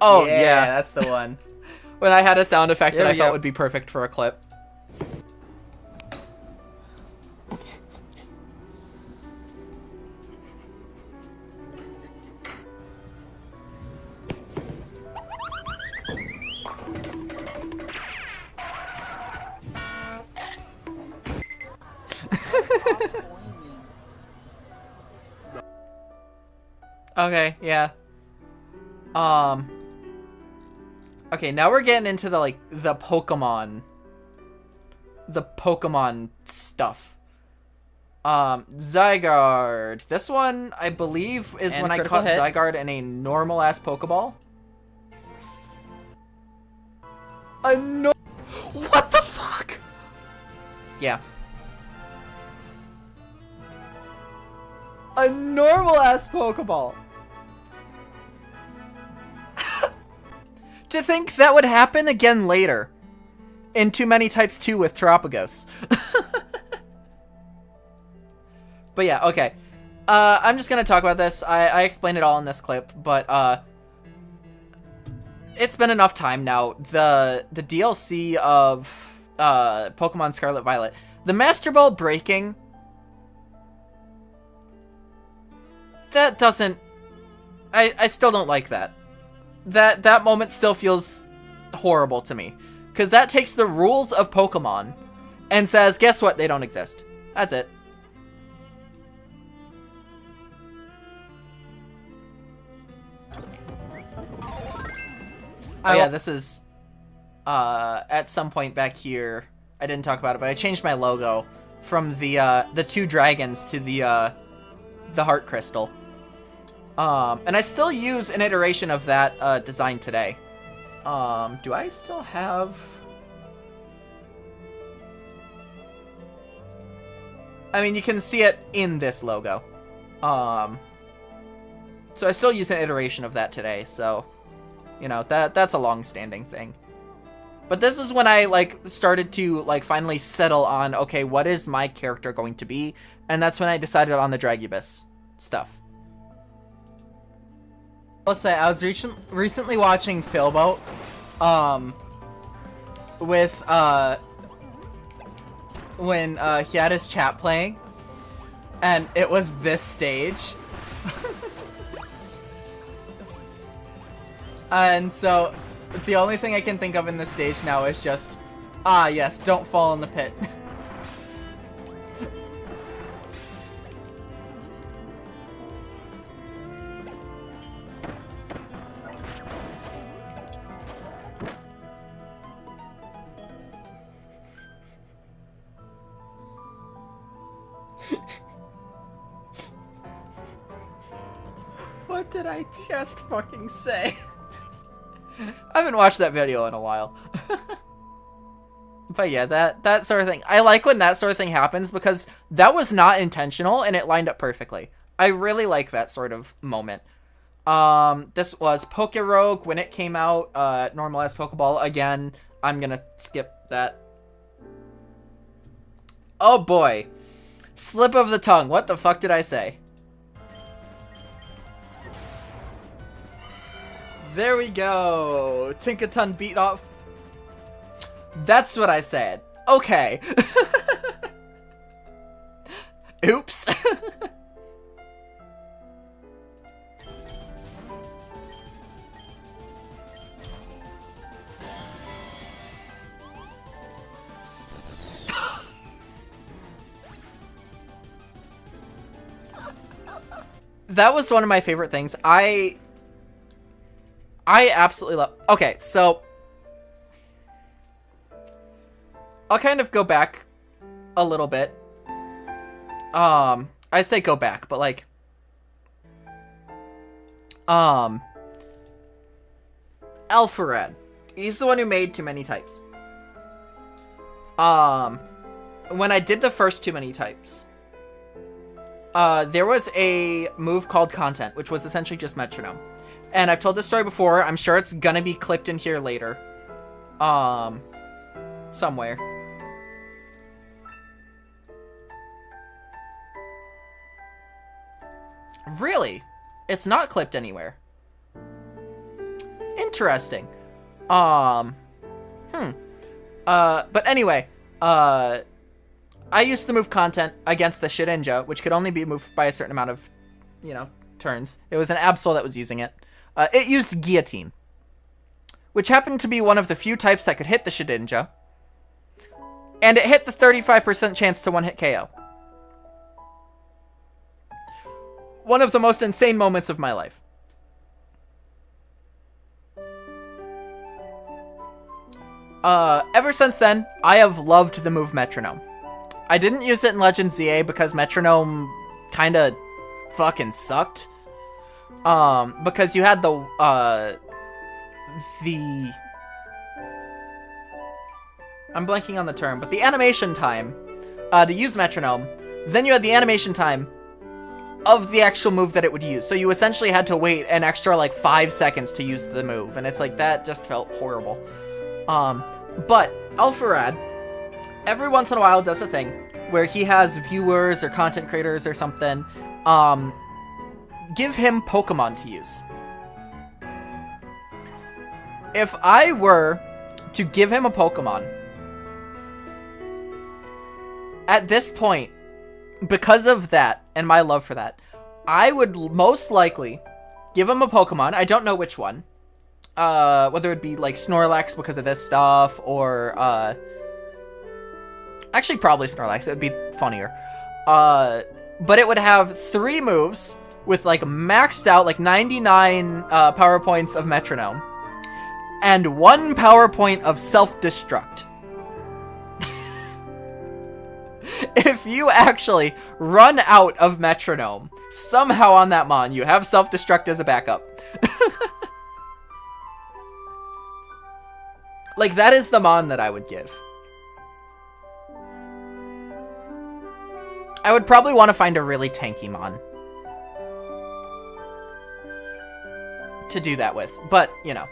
Oh, yeah, that's the one. When I had a sound effect that I felt would be perfect for a clip. Okay, yeah. Okay, now we're getting into the, like, the Pokemon stuff. Zygarde. This one, I believe, is when I caught Zygarde in a normal-ass Pokeball. What the fuck? Yeah. A normal-ass Pokeball. To think that would happen again later. In Too Many Types 2 with Terapagos. But yeah, okay. I'm just gonna talk about this. I explained it all in this clip, but it's been enough time now. The DLC of Pokemon Scarlet Violet. The Master Ball breaking. That doesn't... I still don't like that. That moment still feels horrible to me. Because that takes the rules of Pokemon and says, guess what? They don't exist. That's it. Oh yeah, this is at some point back here. I didn't talk about it, but I changed my logo from the two dragons to the heart crystal. And I still use an iteration of that design today. Do I still have... I mean, you can see it in this logo. So I still use an iteration of that today, so... You know, that's a long-standing thing. But this is when I, like, started to, like, finally settle on, okay, what is my character going to be? And that's when I decided on the Dragibus stuff. I'll say, I was recently watching Philboat, with, when, he had his chat playing, and it was this stage. And so, the only thing I can think of in this stage now is just, ah yes, don't fall in the pit. What did I just fucking say? I haven't watched that video in a while. But yeah, that sort of thing. I like when that sort of thing happens because that was not intentional and it lined up perfectly. I really like that sort of moment. This was Pokerogue when it came out, normalized Pokeball. Again, I'm gonna skip that. Oh boy. Slip of the tongue. What the fuck did I say? There we go. Tinkaton beat off. That's what I said. Okay. Oops. That was one of my favorite things. I absolutely love... Okay, so... I'll kind of go back a little bit. I say go back, but like... Alpharad. He's the one who made Too Many Types. When I did the first Too Many Types, there was a move called Content, which was essentially just Metronome. And I've told this story before. I'm sure it's gonna be clipped in here later. Somewhere. Really? It's not clipped anywhere. Interesting. But anyway, I used the move Content against the Shedinja, which could only be moved by a certain amount of, you know, turns. It was an Absol that was using it. It used Guillotine, which happened to be one of the few types that could hit the Shedinja. And it hit the 35% chance to one-hit KO. One of the most insane moments of my life. Ever since then, I have loved the move Metronome. I didn't use it in Legend ZA because Metronome kinda fucking sucked. Because you had the I'm blanking on the term, but the animation time, to use Metronome, then you had the animation time of the actual move that it would use. So you essentially had to wait an extra, like, 5 seconds to use the move, and it's like, that just felt horrible. But Alpharad, every once in a while does a thing where he has viewers or content creators or something, give him Pokemon to use. If I were to give him a Pokemon, at this point, because of that and my love for that, I would most likely give him a Pokemon. I don't know which one. Whether it be like Snorlax because of this stuff, or actually probably Snorlax. It would be funnier. But it would have 3 moves with like maxed out like 99 power points of Metronome and 1 power point of self-destruct. If you actually run out of Metronome, somehow on that mon, you have self-destruct as a backup. Like, that is the mon that I would give. I would probably want to find a really tanky mon to do that with, but, you know.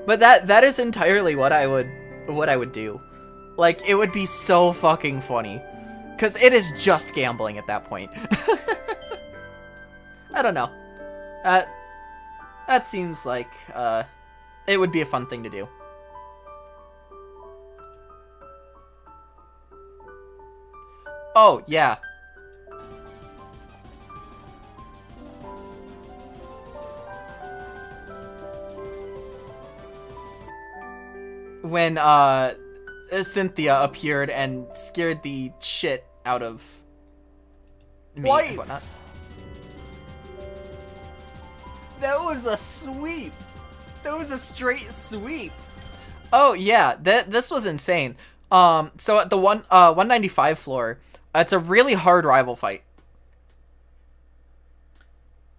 But that is entirely what I would do. Like, it would be so fucking funny. Because it is just gambling at that point. I don't know. That seems like, it would be a fun thing to do. Oh, yeah. When, Cynthia appeared and scared the shit out of me and whatnot. That was a sweep. That was a straight sweep. Oh yeah, this was insane. So at the 195 floor, it's a really hard rival fight.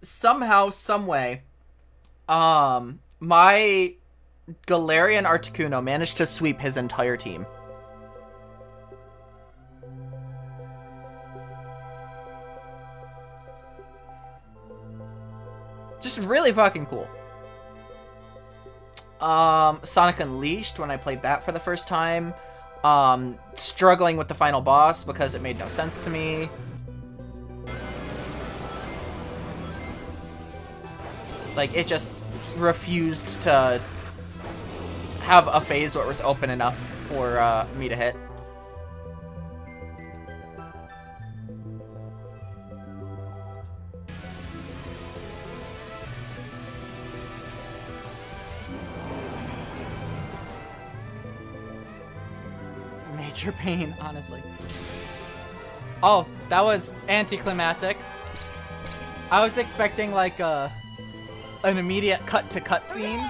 somehow, some way, my Galarian Articuno managed to sweep his entire team. Just really fucking cool. Sonic Unleashed, when I played that for the first time. Struggling with the final boss because it made no sense to me. Like, it just refused to have a phase where it was open enough for me to hit. Major pain, honestly. Oh, that was anticlimactic. I was expecting like an immediate cut to cutscene.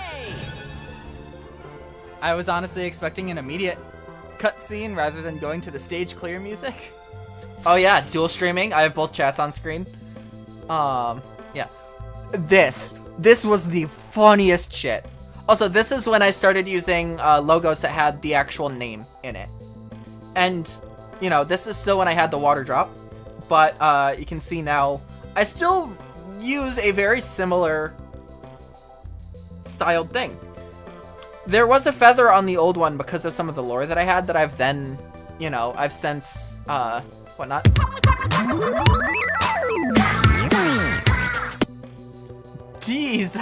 I was honestly expecting an immediate cutscene rather than going to the stage clear music. Oh yeah, dual streaming. I have both chats on screen. Yeah. This was the funniest shit. Also, this is when I started using logos that had the actual name in it. And, you know, this is still when I had the water drop, but you can see now I still use a very similar styled thing. There was a feather on the old one because of some of the lore that I had that I've then, you know, I've since, whatnot. Jeez,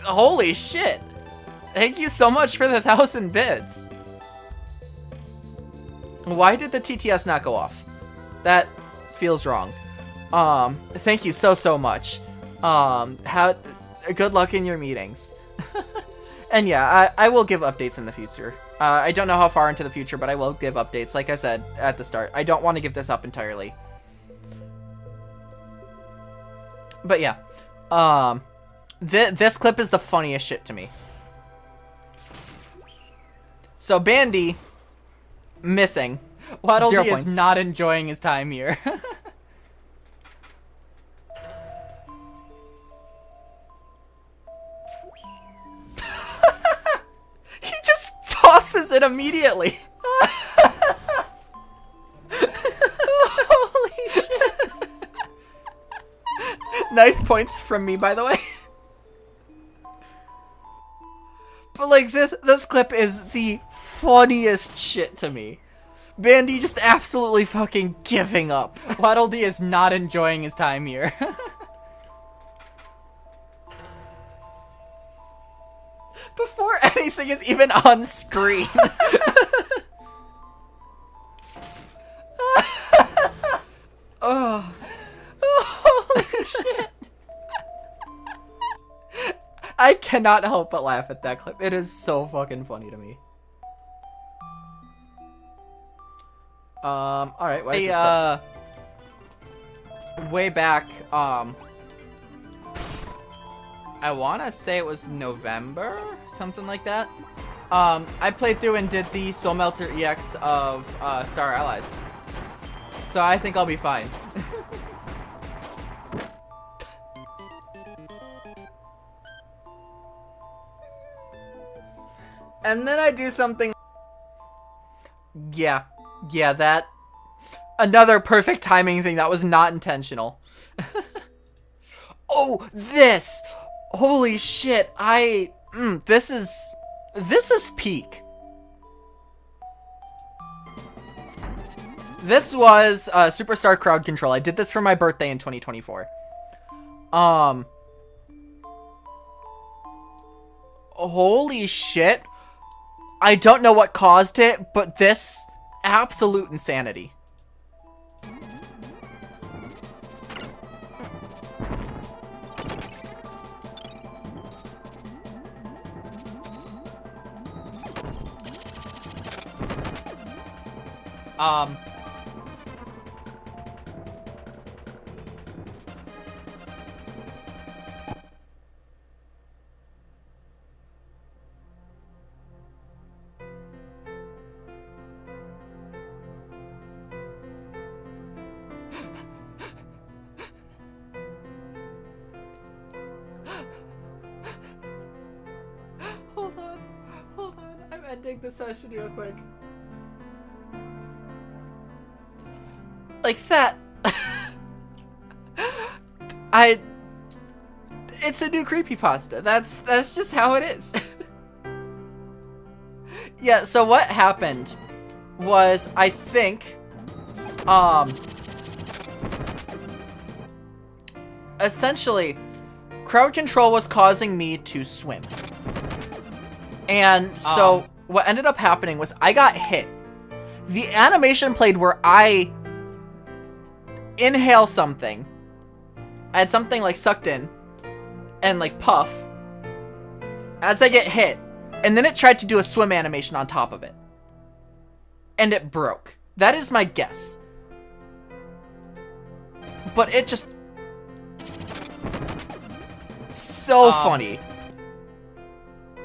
holy shit. Thank you so much for the 1,000 bits. Why did the TTS not go off? That feels wrong. Thank you so much. Good luck in your meetings. And yeah, I will give updates in the future. I don't know how far into the future, but I will give updates. Like I said at the start, I don't want to give this up entirely. But yeah, this clip is the funniest shit to me. So Bandy missing. Waddle Dee is not enjoying his time here. He just tosses it immediately. Holy shit. Nice points from me, by the way. But like this clip is the funniest shit to me. Bandy just absolutely fucking giving up. Waddle Dee is not enjoying his time here. Before anything is even on screen. Oh. Holy shit. I cannot help but laugh at that clip. It is so fucking funny to me. Alright, why is this way back, I wanna say it was November? Something like that. I played through and did the Soul Melter EX of, Star Allies. So I think I'll be fine. And then I do something... Yeah, that... Another perfect timing thing that was not intentional. Oh, this! Holy shit, this is peak. This was Superstar Crowd Control. I did this for my birthday in 2024. Holy shit. I don't know what caused it, but this absolute insanity. ending the session real quick. Like that. It's a new creepypasta. That's just how it is. Yeah, so what happened was, I think, essentially, crowd control was causing me to swim. And so what ended up happening was I got hit. The animation played where I inhale something. I had something like sucked in and like puff as I get hit. And then it tried to do a swim animation on top of it. And it broke. That is my guess. But it just... so funny.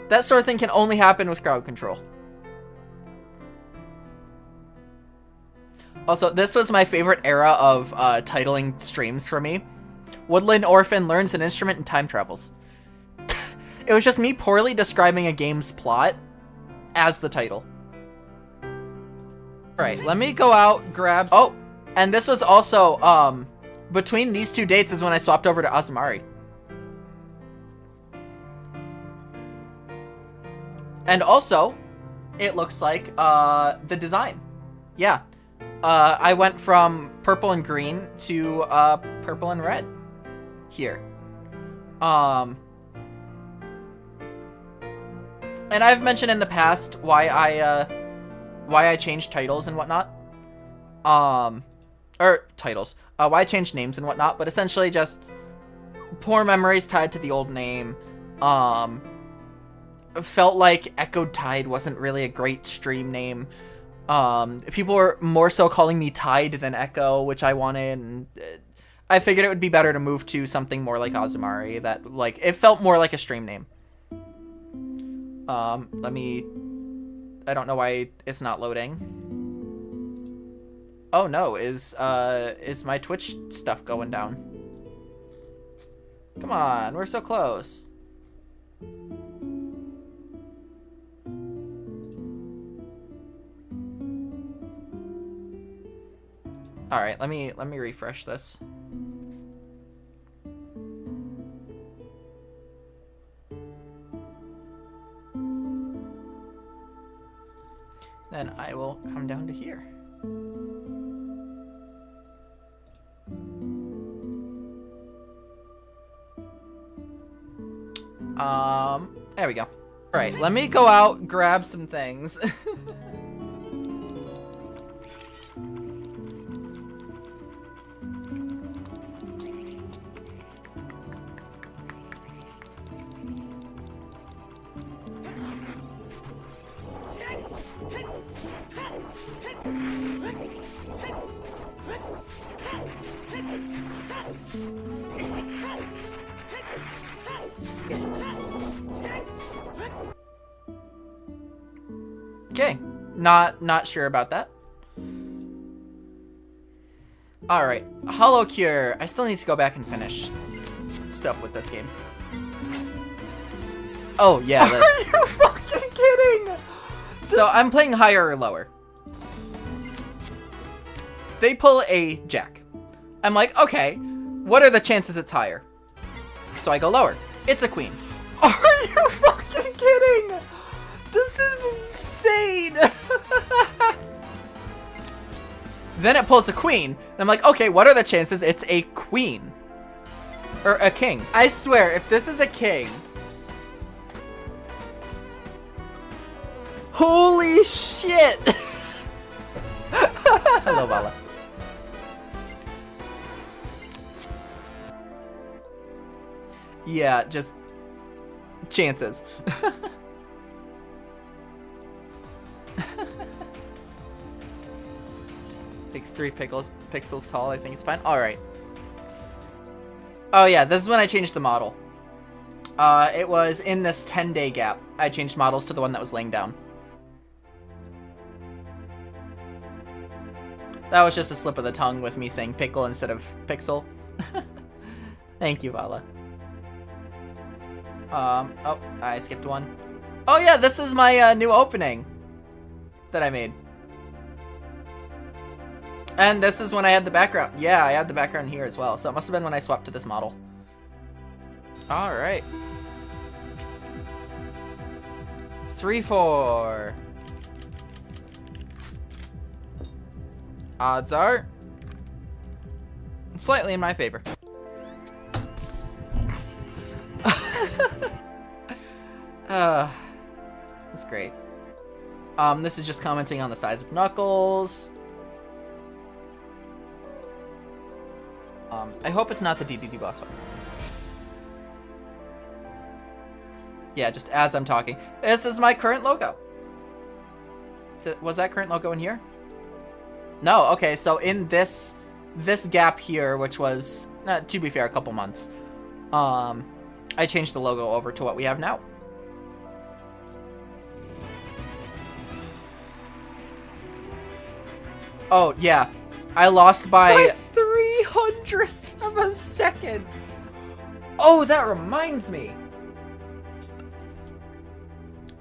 That sort of thing can only happen with crowd control. Also, this was my favorite era of titling streams for me. Woodland Orphan learns an instrument and time travels. It was just me poorly describing a game's plot as the title. Alright, let me go out, grab... Oh, and this was also, between these two dates is when I swapped over to Azumari. And also, it looks like, the design. Yeah. I went from purple and green to, purple and red. Here. And I've mentioned in the past why I changed titles and whatnot. Or titles. Why I changed names and whatnot, but essentially just poor memories tied to the old name. Felt like Echoed Tide wasn't really a great stream name. People were more so calling me Tide than Echo, which I wanted, and I figured it would be better to move to something more like Azumari, that, like, it felt more like a stream name. Let me... I don't know why it's not loading. Oh no, is my Twitch stuff going down? Come on, we're so close. Alright, let me refresh this. Then I will come down to here. There we go. Alright, let me go out, grab some things. Okay, not sure about that. Alright, Hollow Cure. I still need to go back and finish stuff with this game. Oh, yeah, this. Are you fucking kidding? So, I'm playing higher or lower. They pull a jack. I'm like, okay, what are the chances it's higher? So I go lower. It's a queen. Are you fucking kidding? This is insane. Then it pulls a queen. And I'm like, okay, what are the chances it's a queen? Or a king. I swear, if this is a king... Holy shit! Hello, Vala. Yeah, just... chances. Like 3 pixels tall, I think it's fine. Alright. Oh yeah, this is when I changed the model. It was in this 10-day gap. I changed models to the one that was laying down. That was just a slip of the tongue with me saying pickle instead of pixel. Thank you, Vala. Oh, I skipped one. Oh yeah, this is my new opening that I made. And this is when I had the background. Yeah, I had the background here as well. So it must have been when I swapped to this model. All right. 3-4. Odds are slightly in my favor. That's great. This is just commenting on the size of Knuckles. I hope it's not the DDD boss fight. Yeah, just as I'm talking. This is my current logo. Was that current logo in here? No, okay, so in this gap here, which was, to be fair, a couple months, I changed the logo over to what we have now. Oh, yeah. I lost by 0.03 of a second. Oh, that reminds me.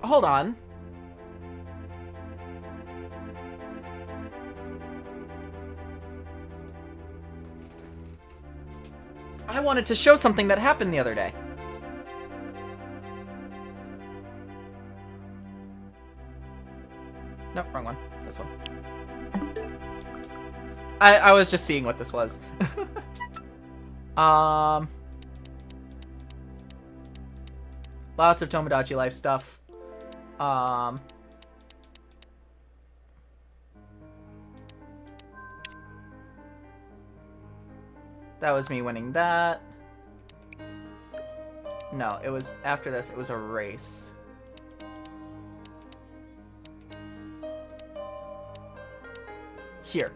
Hold on. I wanted to show something that happened the other day. Nope, wrong one. This one. I was just seeing what this was. Lots of Tomodachi Life stuff. That was me winning that. No, it was after this. It was a race. Here.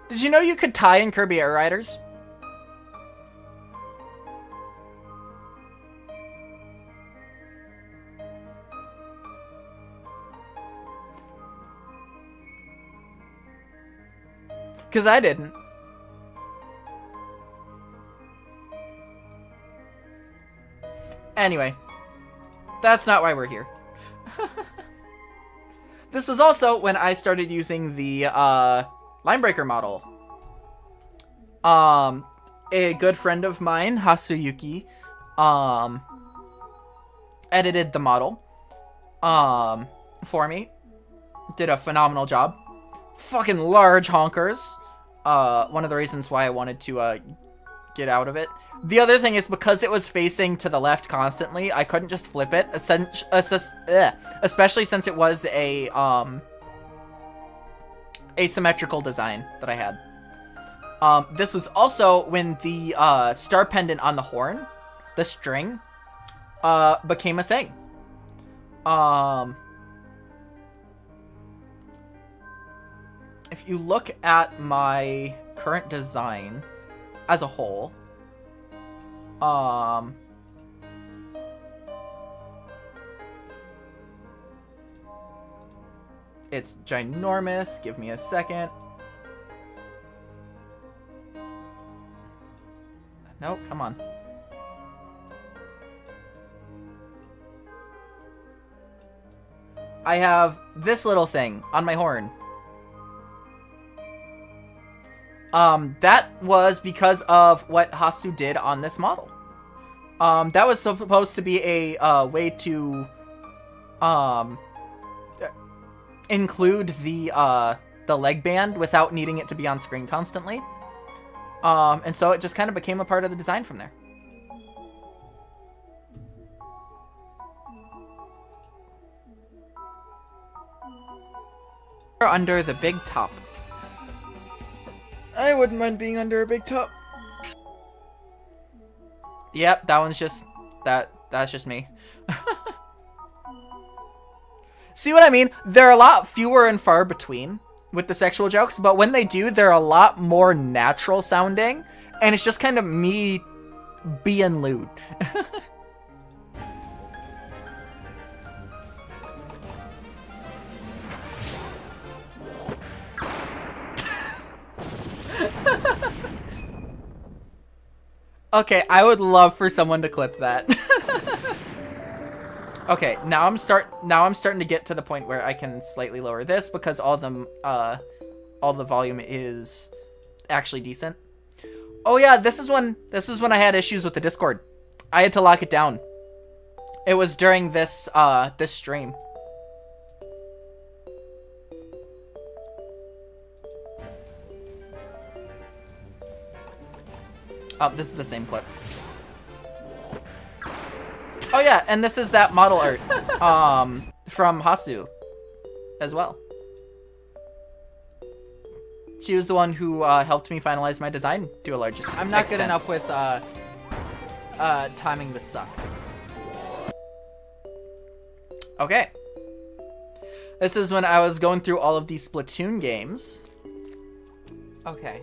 Did you know you could tie in Kirby Air Riders? Because I didn't. Anyway, that's not why we're here. This was also when I started using the Linebreaker model. A good friend of mine, Hasuyuki, edited the model for me. Did a phenomenal job. Fucking large honkers. One of the reasons why I wanted to get out of it. The other thing is because it was facing to the left constantly, I couldn't just flip it, especially since it was a asymmetrical design that I had. This was also when the star pendant on the horn, the string, became a thing. If you look at my current design as a whole, it's ginormous. Give me a second. No, come on. I have this little thing on my horn. That was because of what Hasu did on this model. That was supposed to be a way to include the leg band without needing it to be on screen constantly. And so it just kind of became a part of the design from there. Under the big top. I wouldn't mind being under a big top. Yep, that one's just that's just me. See what I mean? They're a lot fewer and far between with the sexual jokes, but when they do, they're a lot more natural sounding, and it's just kind of me being lewd. Okay, I would love for someone to clip that. Okay, now I'm starting to get to the point where I can slightly lower this because all the volume is actually decent. Oh yeah, this is when I had issues with the Discord. I had to lock it down. It was during this this stream. Oh, this is the same clip. Oh yeah, and this is that model art from Hasu as well. She was the one who helped me finalize my design to a large extent. I'm not good enough with timing. This sucks. Okay. This is when I was going through all of these Splatoon games. Okay.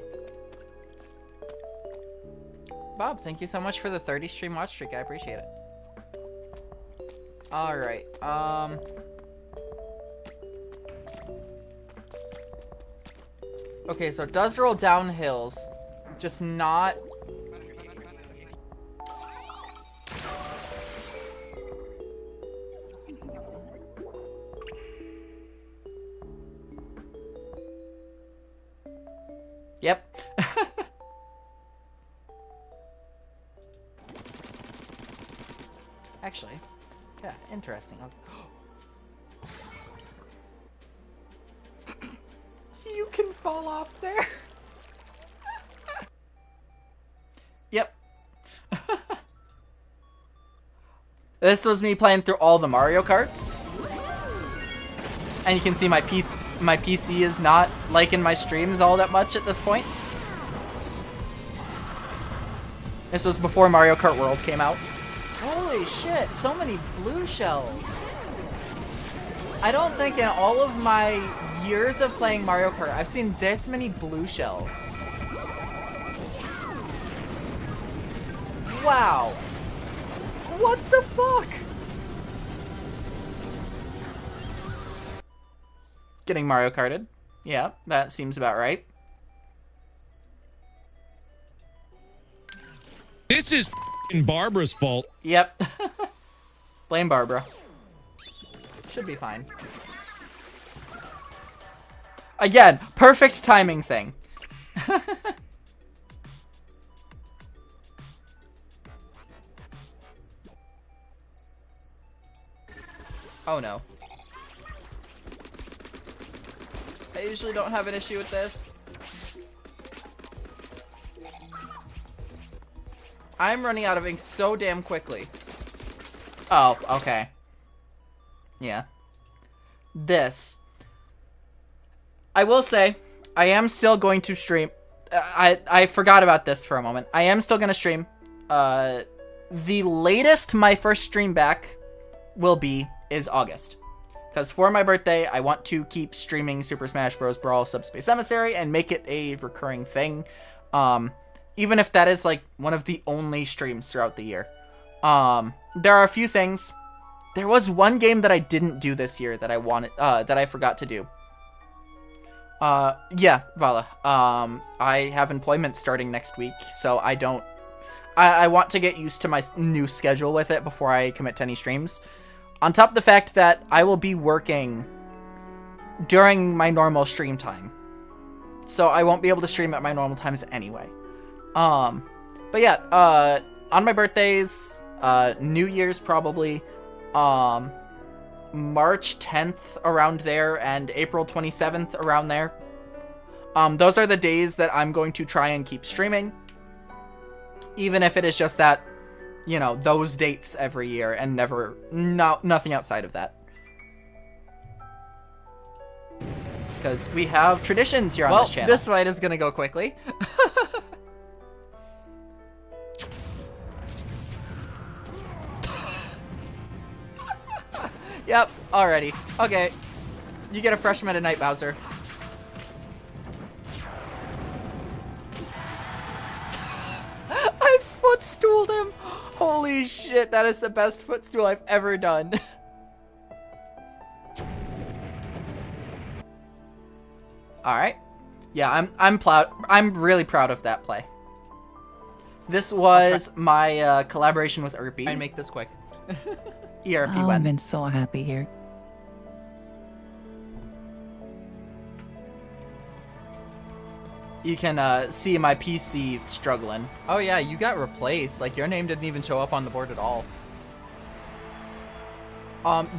Bob, thank you so much for the 30 stream watch streak. I appreciate it. All right. Okay, so it does roll down hills, just not. Yep. Actually, yeah, interesting. Okay. You can fall off there. Yep. This was me playing through all the Mario Karts. And you can see my PC is not liking my streams all that much at this point. This was before Mario Kart World came out. Holy shit, so many blue shells. I don't think in all of my years of playing Mario Kart, I've seen this many blue shells. Wow. What the fuck? Getting Mario Karted. Yeah, that seems about right. This is f***ing Barbara's fault. Yep. Blame Barbara. Should be fine. Again, perfect timing thing. Oh no. I usually don't have an issue with this. I'm running out of ink so damn quickly. Oh, okay. Yeah. This. I will say, I am still going to stream. I forgot about this for a moment. I am still going to stream. The latest my first stream back will be is August. Because for my birthday, I want to keep streaming Super Smash Bros. Brawl Subspace Emissary and make it a recurring thing. Even if that is like one of the only streams throughout the year. There are a few things. There was one game that I didn't do this year that I wanted, that I forgot to do. Yeah, Vala. I have employment starting next week, so I want to get used to my new schedule with it before I commit to any streams. On top of the fact that I will be working during my normal stream time. So I won't be able to stream at my normal times anyway. But yeah, on my birthdays, New Year's probably, March 10th around there, and April 27th around there. Those are the days that I'm going to try and keep streaming. Even if it is just that, you know, those dates every year and nothing outside of that. Because we have traditions here on this channel. This fight is gonna go quickly. Yep, already. Okay. You get a fresh Meta Knight, Bowser. I footstooled him! Holy shit, that is the best footstool I've ever done. Alright. Yeah, I'm really proud of that play. This was my collaboration with ERP. Try and make this quick. ERP Oh, I've went. been so happy here. You can see my PC struggling. Oh yeah, you got replaced. Like, your name didn't even show up on the board at all.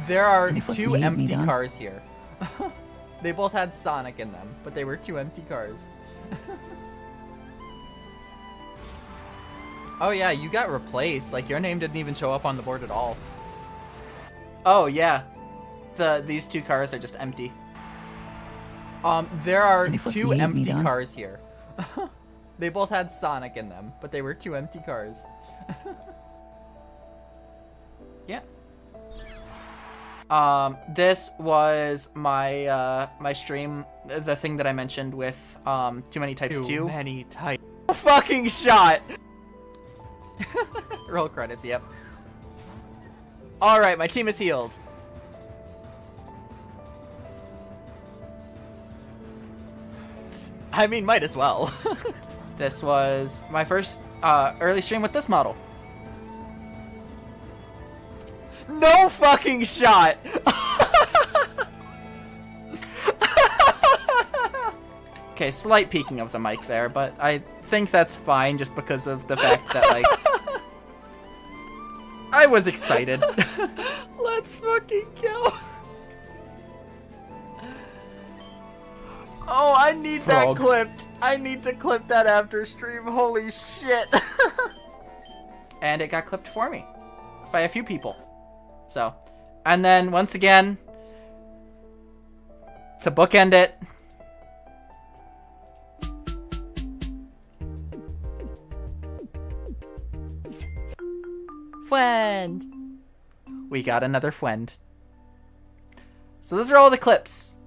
There are And if what 2 you need me empty done? cars here. They both had Sonic in them, but they were 2 empty cars. Oh yeah, you got replaced. Like, your name didn't even show up on the board at all. Oh yeah, these 2 cars are just empty. There are And if what 2 you need me empty done? cars here. They both had Sonic in them, but they were 2 empty cars. Yeah. This was my my stream, the thing that I mentioned with Too Many Types 2. Too many types. Fucking shot. Roll credits. Yep. All right, my team is healed. I mean, might as well. This was my first early stream with this model. No fucking shot! Okay, slight peeking of the mic there, but I think that's fine just because of the fact that, like, I was excited. Let's fucking go. Oh, I need Frog. that clipped. I need to clip that after stream. Holy shit. And it got clipped for me by a few people. So, and then once again, to bookend it, friend. We got another friend. So those are all the clips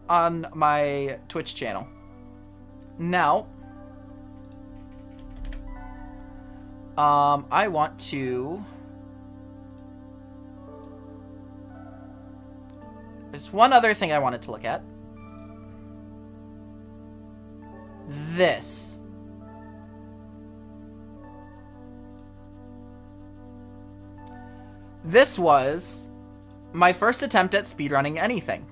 on my Twitch channel. Now, I want to... There's one other thing I wanted to look at. This. This was my first attempt at speedrunning anything.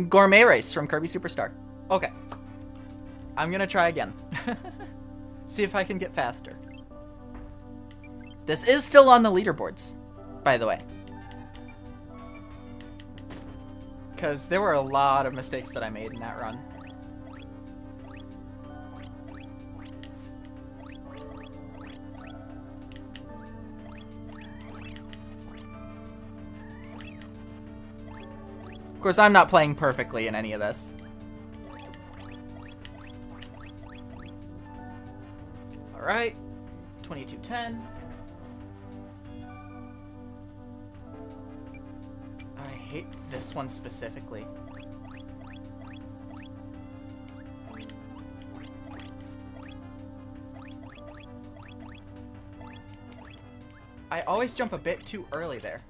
Gourmet Race from Kirby Superstar. Okay. I'm gonna try again. See if I can get faster. This is still on the leaderboards, by the way. Because there were a lot of mistakes that I made in that run. Of course, I'm not playing perfectly in any of this. Alright. 2210. I hate this one specifically. I always jump a bit too early there.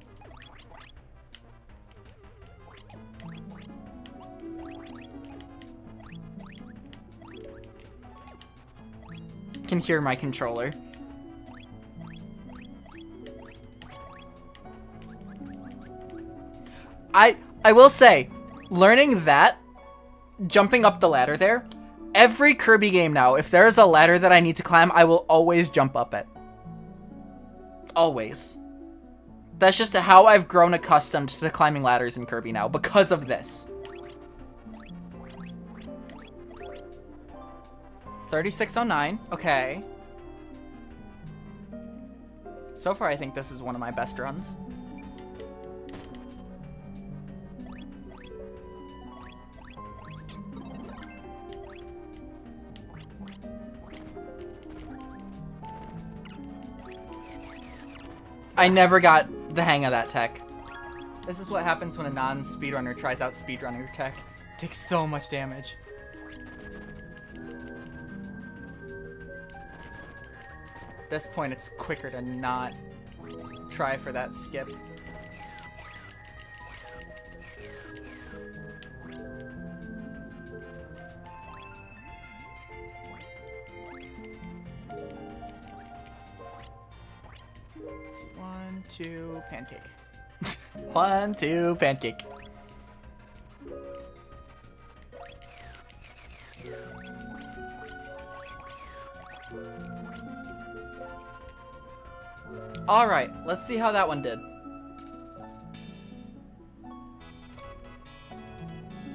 Can hear my controller. I will say, learning that, jumping up the ladder there, every Kirby game now, if there's a ladder that I need to climb, I will always jump up it. Always. That's just how I've grown accustomed to climbing ladders in Kirby now, because of this. 3609, okay. So far, I think this is one of my best runs. I never got the hang of that tech. This is what happens when a non-speedrunner tries out speedrunner tech. It takes so much damage. At this point, it's quicker to not try for that skip. 1, 2, pancake. 1, 2, pancake. Alright, let's see how that one did.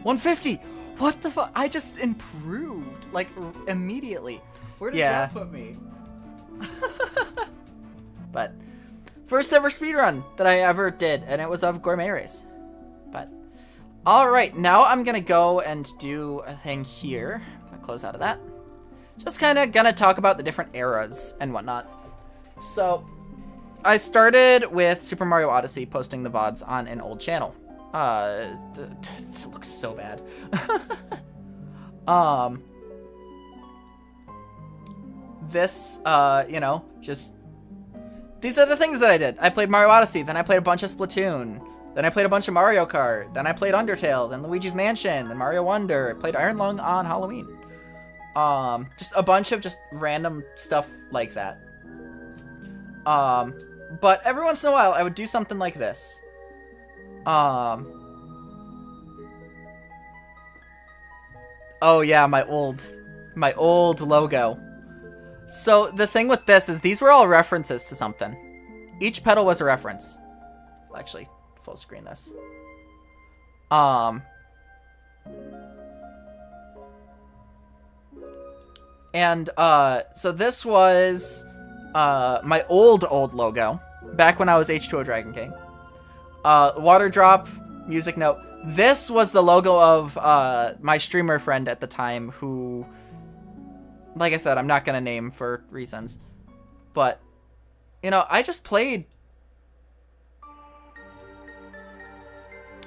150! What the fuck? I just improved, like, immediately. Where does Yeah. that put me? But, first ever speedrun that I ever did, and it was of Gourmet Race. But, alright, now I'm gonna go and do a thing here. I'm gonna close out of that. Just kinda gonna talk about the different eras and whatnot. So, I started with Super Mario Odyssey, posting the VODs on an old channel. It looks so bad. This, you know, just... These are the things that I did. I played Mario Odyssey, then I played a bunch of Splatoon, then I played a bunch of Mario Kart, then I played Undertale, then Luigi's Mansion, then Mario Wonder, I played Iron Lung on Halloween. Just a bunch of just random stuff like that. But every once in a while, I would do something like this. Oh yeah, my old logo. So the thing with this is these were all references to something. Each pedal was a reference. I'll actually full screen this. And so this was my old logo back when I was H2O Dragon King. Water drop, music note. This was the logo of my streamer friend at the time who, like I said, I'm not going to name for reasons. But, you know, I just played...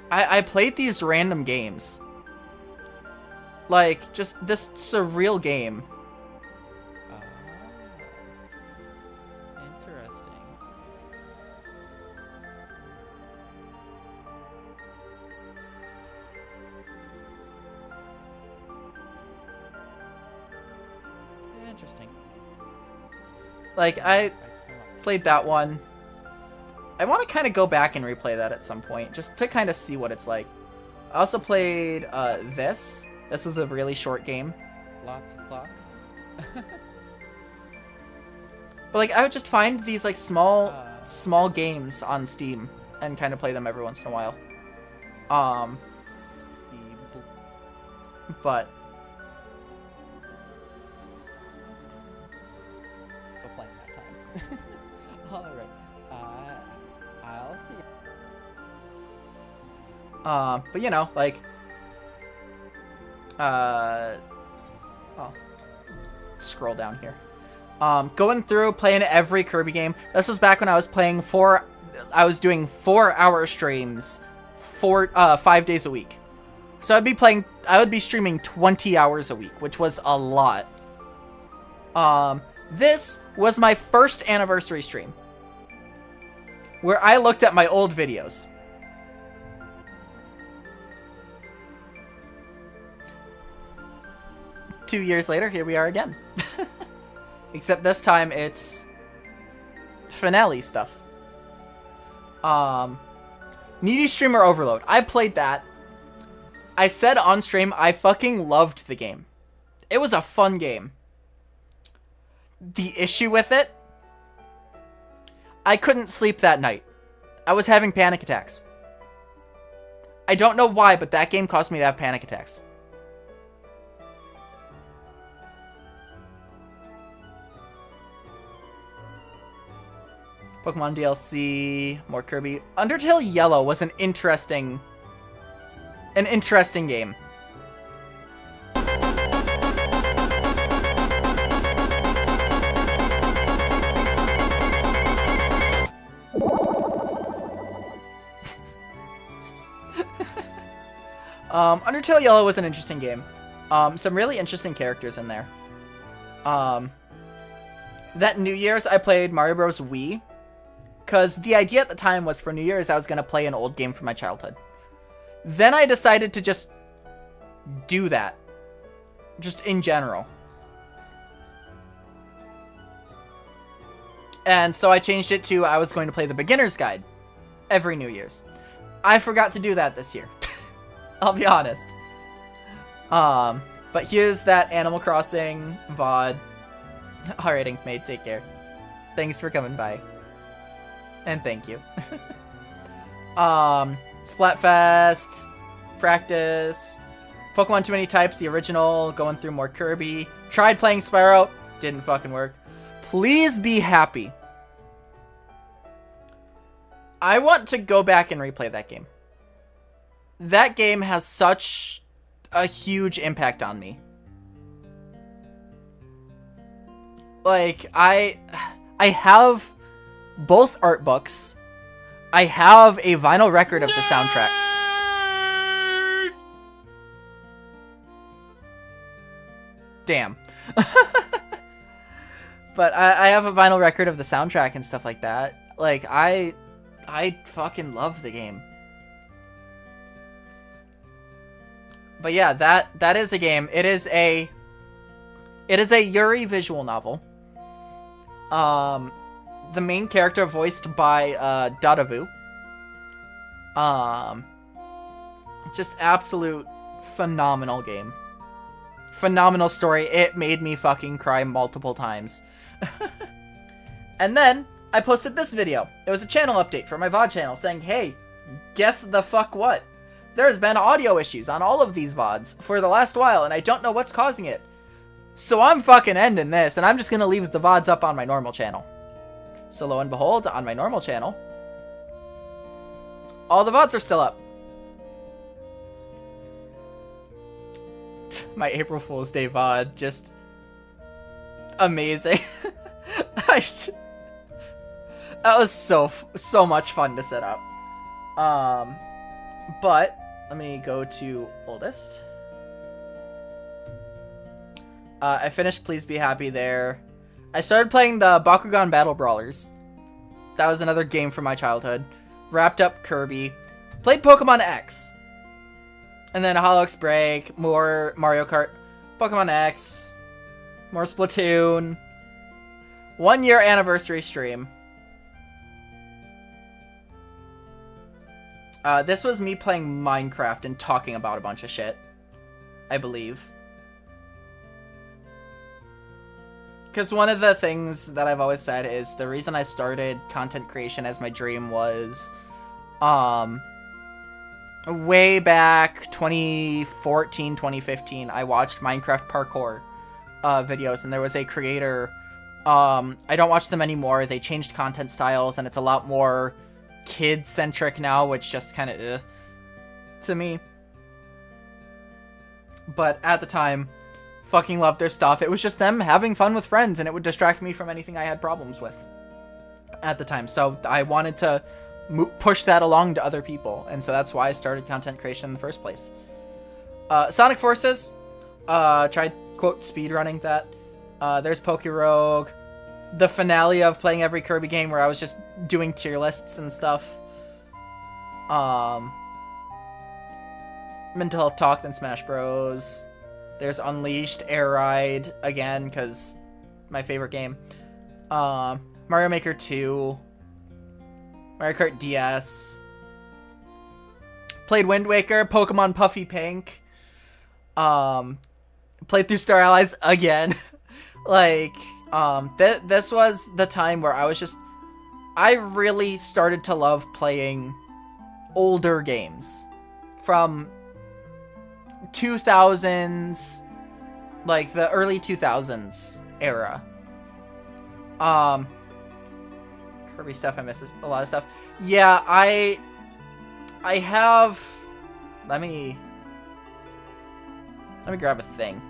I played these random games. Like, just this surreal game. Interesting. Interesting. Like, I played that one. I want to kind of go back and replay that at some point, just to kind of see what it's like. I also played this. This was a really short game. Lots of clocks. But, like, I would just find these, like, small games on Steam and kind of play them every once in a while. But... Playing that time. Alright. I'll see. But you know, like, I'll scroll down here. Going through, playing every Kirby game. This was back when I was playing I was doing 4-hour streams 5 days a week. So I would be streaming 20 hours a week, which was a lot. This was my first anniversary stream, where I looked at my old videos. Two years later, here we are again. Except this time it's finale stuff. Needy Streamer Overload. I played that. I said on stream I fucking loved the game. It was a fun game. The issue with it, I couldn't sleep that night. I was having panic attacks. I don't know why, but that game caused me to have panic attacks. Pokemon DLC, more Kirby. Undertale Yellow was an interesting game. Undertale Yellow was an interesting game. Some really interesting characters in there. That New Year's, I played Mario Bros. Wii. Because the idea at the time was for New Year's, I was going to play an old game from my childhood. Then I decided to just do that. Just in general. And so I changed it to I was going to play the beginner's guide every New Year's. I forgot to do that this year. I'll be honest. But here's that Animal Crossing VOD. Alright, Inkmate, take care. Thanks for coming by. And thank you. Splatfest, practice, Pokemon Too Many Types, the original, going through more Kirby. Tried playing Spyro, didn't fucking work. Please be happy. I want to go back and replay that game. That game has such a huge impact on me. Like, I have both art books. I have a vinyl record of the soundtrack. Damn. But I have a vinyl record of the soundtrack and stuff like that. Like, I fucking love the game. But yeah, that is a game. It is a Yuri visual novel. The main character voiced by Dadavu. Just absolute phenomenal game. Phenomenal story. It made me fucking cry multiple times. And then I posted this video. It was a channel update for my VOD channel saying, hey, guess the fuck what? There's been audio issues on all of these VODs for the last while, and I don't know what's causing it. So I'm fucking ending this, and I'm just gonna leave the VODs up on my normal channel. So lo and behold, on my normal channel, all the VODs are still up. My April Fool's Day VOD, just amazing. That was so much fun to set up. But let me go to oldest. I finished Please Be Happy there. I started playing the Bakugan Battle Brawlers. That was another game from my childhood. Wrapped up Kirby. Played Pokemon X. And then Hollow X Break, more Mario Kart, Pokemon X, more Splatoon. 1 year anniversary stream. This was me playing Minecraft and talking about a bunch of shit, I believe. Because one of the things that I've always said is the reason I started content creation as my dream was, way back 2014, 2015, I watched Minecraft parkour videos, and there was a creator, I don't watch them anymore, they changed content styles, and it's a lot more kid-centric now, which just kind of to me. But at the time, fucking loved their stuff. It was just them having fun with friends, and it would distract me from anything I had problems with at the time. So I wanted to push that along to other people, and so that's why I started content creation in the first place. Sonic Forces, tried, quote, speedrunning that. There's Pokerogue. The finale of playing every Kirby game where I was just doing tier lists and stuff. Mental Health Talk, then Smash Bros. There's Unleashed, Air Ride, again, because my favorite game. Mario Maker 2. Mario Kart DS. Played Wind Waker, Pokemon Puffy Pink. Played through Star Allies again. Like, this was the time where I really started to love playing older games from 2000s, like the early 2000s era. Kirby stuff, I miss a lot of stuff. Yeah, I have, let me grab a thing.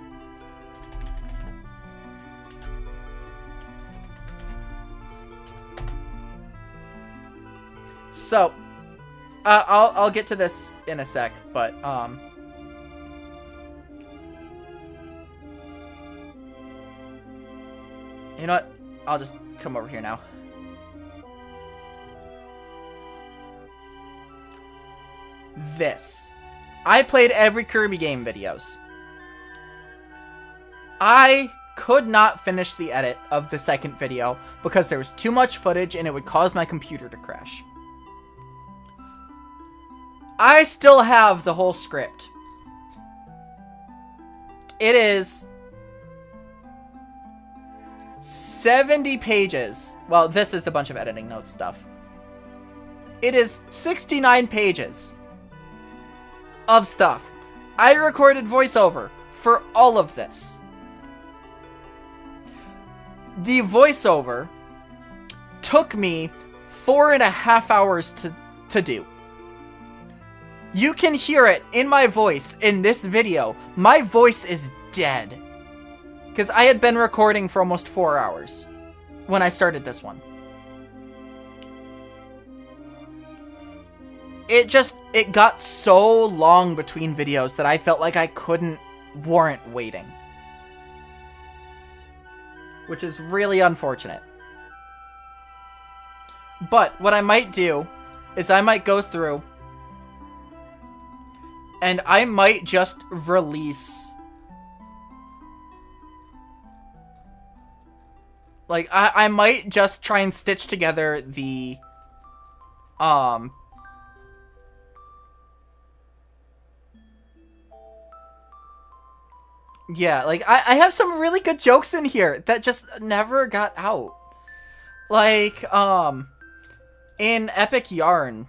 So, I'll get to this in a sec, but, you know what? I'll just come over here now. This. I played every Kirby game videos. I could not finish the edit of the second video because there was too much footage and it would cause my computer to crash. I still have the whole script. It is 70 pages. Well, this is a bunch of editing notes stuff. It is 69 pages of stuff. I recorded voiceover for all of this. The voiceover took me 4.5 hours to do. You can hear it in my voice in this video. My voice is dead. Because I had been recording for almost 4 hours when I started this one. It got so long between videos that I felt like I couldn't warrant waiting. Which is really unfortunate. But what I might do is I might go through and I might just release, like, I might just try and stitch together the yeah, like, I have some really good jokes in here that just never got out. Like, in Epic Yarn,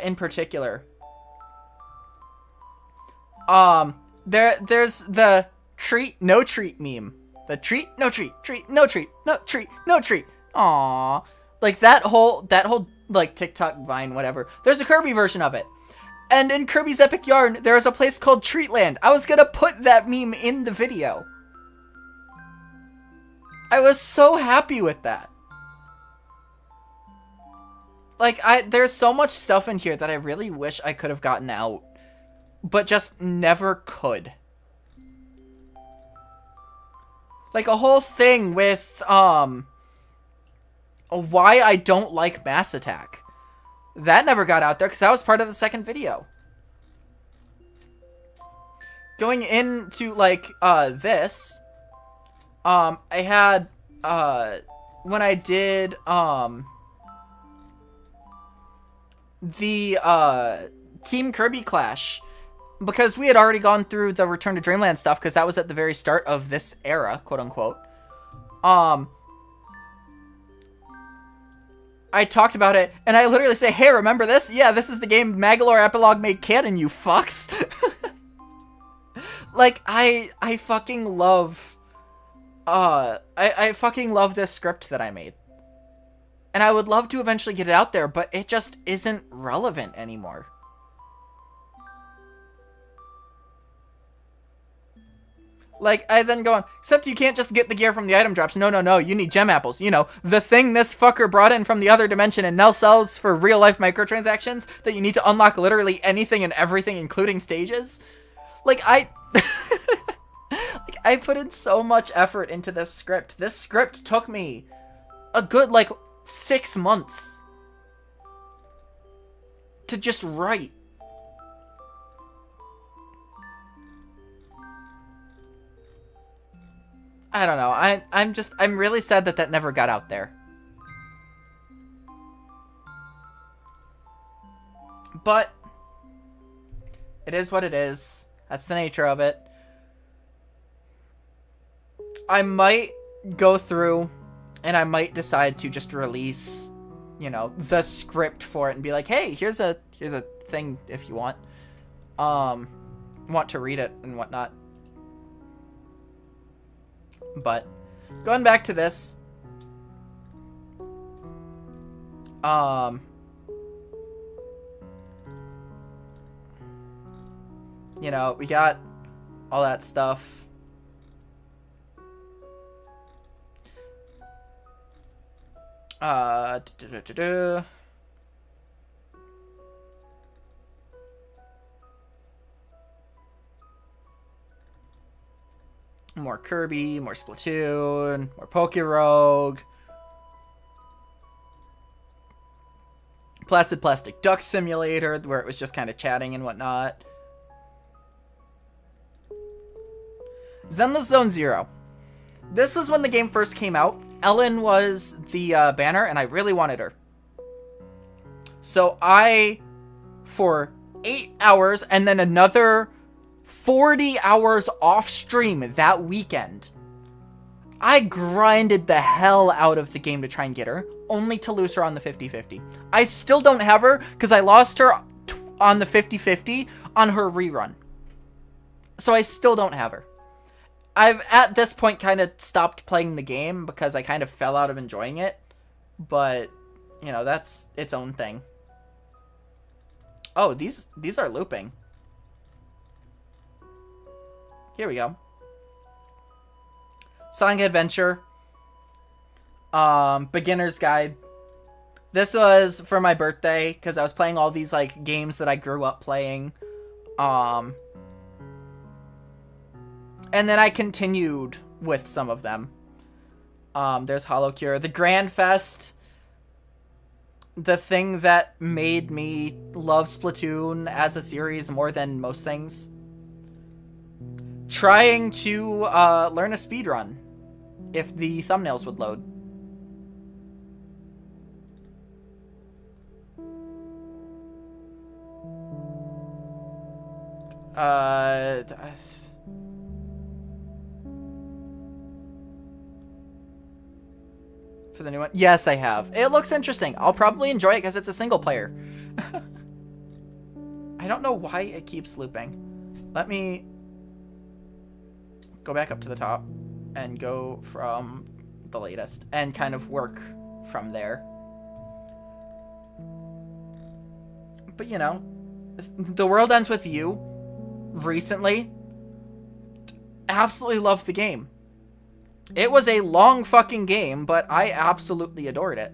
in particular, there's the treat, no treat meme. The treat, no treat, treat, no treat, no treat, no treat. Aww. Like, that whole, like, TikTok, Vine, whatever. There's a Kirby version of it. And in Kirby's Epic Yarn, there is a place called Treatland. I was gonna put that meme in the video. I was so happy with that. Like, there's so much stuff in here that I really wish I could have gotten out, but just never could. Like, a whole thing with, why I don't like Mass Attack. That never got out there because that was part of the second video. Going into, like, this, I had, when I did, the, Team Kirby Clash, because we had already gone through the Return to Dreamland stuff, because that was at the very start of this era, quote-unquote, I talked about it, and I literally say, hey, remember this? Yeah, this is the game Magalore Epilogue made canon, you fucks. Like, I fucking love, I fucking love this script that I made. And I would love to eventually get it out there, but it just isn't relevant anymore. Like, I then go on, except you can't just get the gear from the item drops. No, you need gem apples. You know, the thing this fucker brought in from the other dimension and now sells for real-life microtransactions that you need to unlock literally anything and everything, including stages. Like, like, I put in so much effort into this script. This script took me a good, like, 6 months to just write. I don't know. I'm really sad that never got out there. But it is what it is. That's the nature of it. I might go through and I might decide to just release, you know, the script for it and be like, hey, here's a thing if you want to read it and whatnot. But going back to this, you know, we got all that stuff. More Kirby, more Splatoon, more Pokerogue. Plastic Duck Simulator, where it was just kind of chatting and'. Zenless Zone Zero. This was when the game first came out. Ellen was the banner, and I really wanted her. So I, for 8 hours, and then another 40 hours off stream that weekend, I grinded the hell out of the game to try and get her, only to lose her on the 50-50. I still don't have her, because I lost her on the 50-50 on her rerun. So I still don't have her. I've, at this point, kind of stopped playing the game because I kind of fell out of enjoying it. But, you know, that's its own thing. Oh, these are looping. Here we go. Sonic Adventure. Beginner's Guide. This was for my birthday because I was playing all these, like, games that I grew up playing. And then I continued with some of them. There's Hollow Cure. The Grand Fest. The thing that made me love Splatoon as a series more than most things. Trying to learn a speedrun. If the thumbnails would load. For the new one? Yes, I have. It looks interesting. I'll probably enjoy it because it's a single player. I don't know why it keeps looping. Let me go back up to the top and go from the latest and kind of work from there. But, you know, The World Ends With You recently, absolutely loved the game. It was a long fucking game, but I absolutely adored it.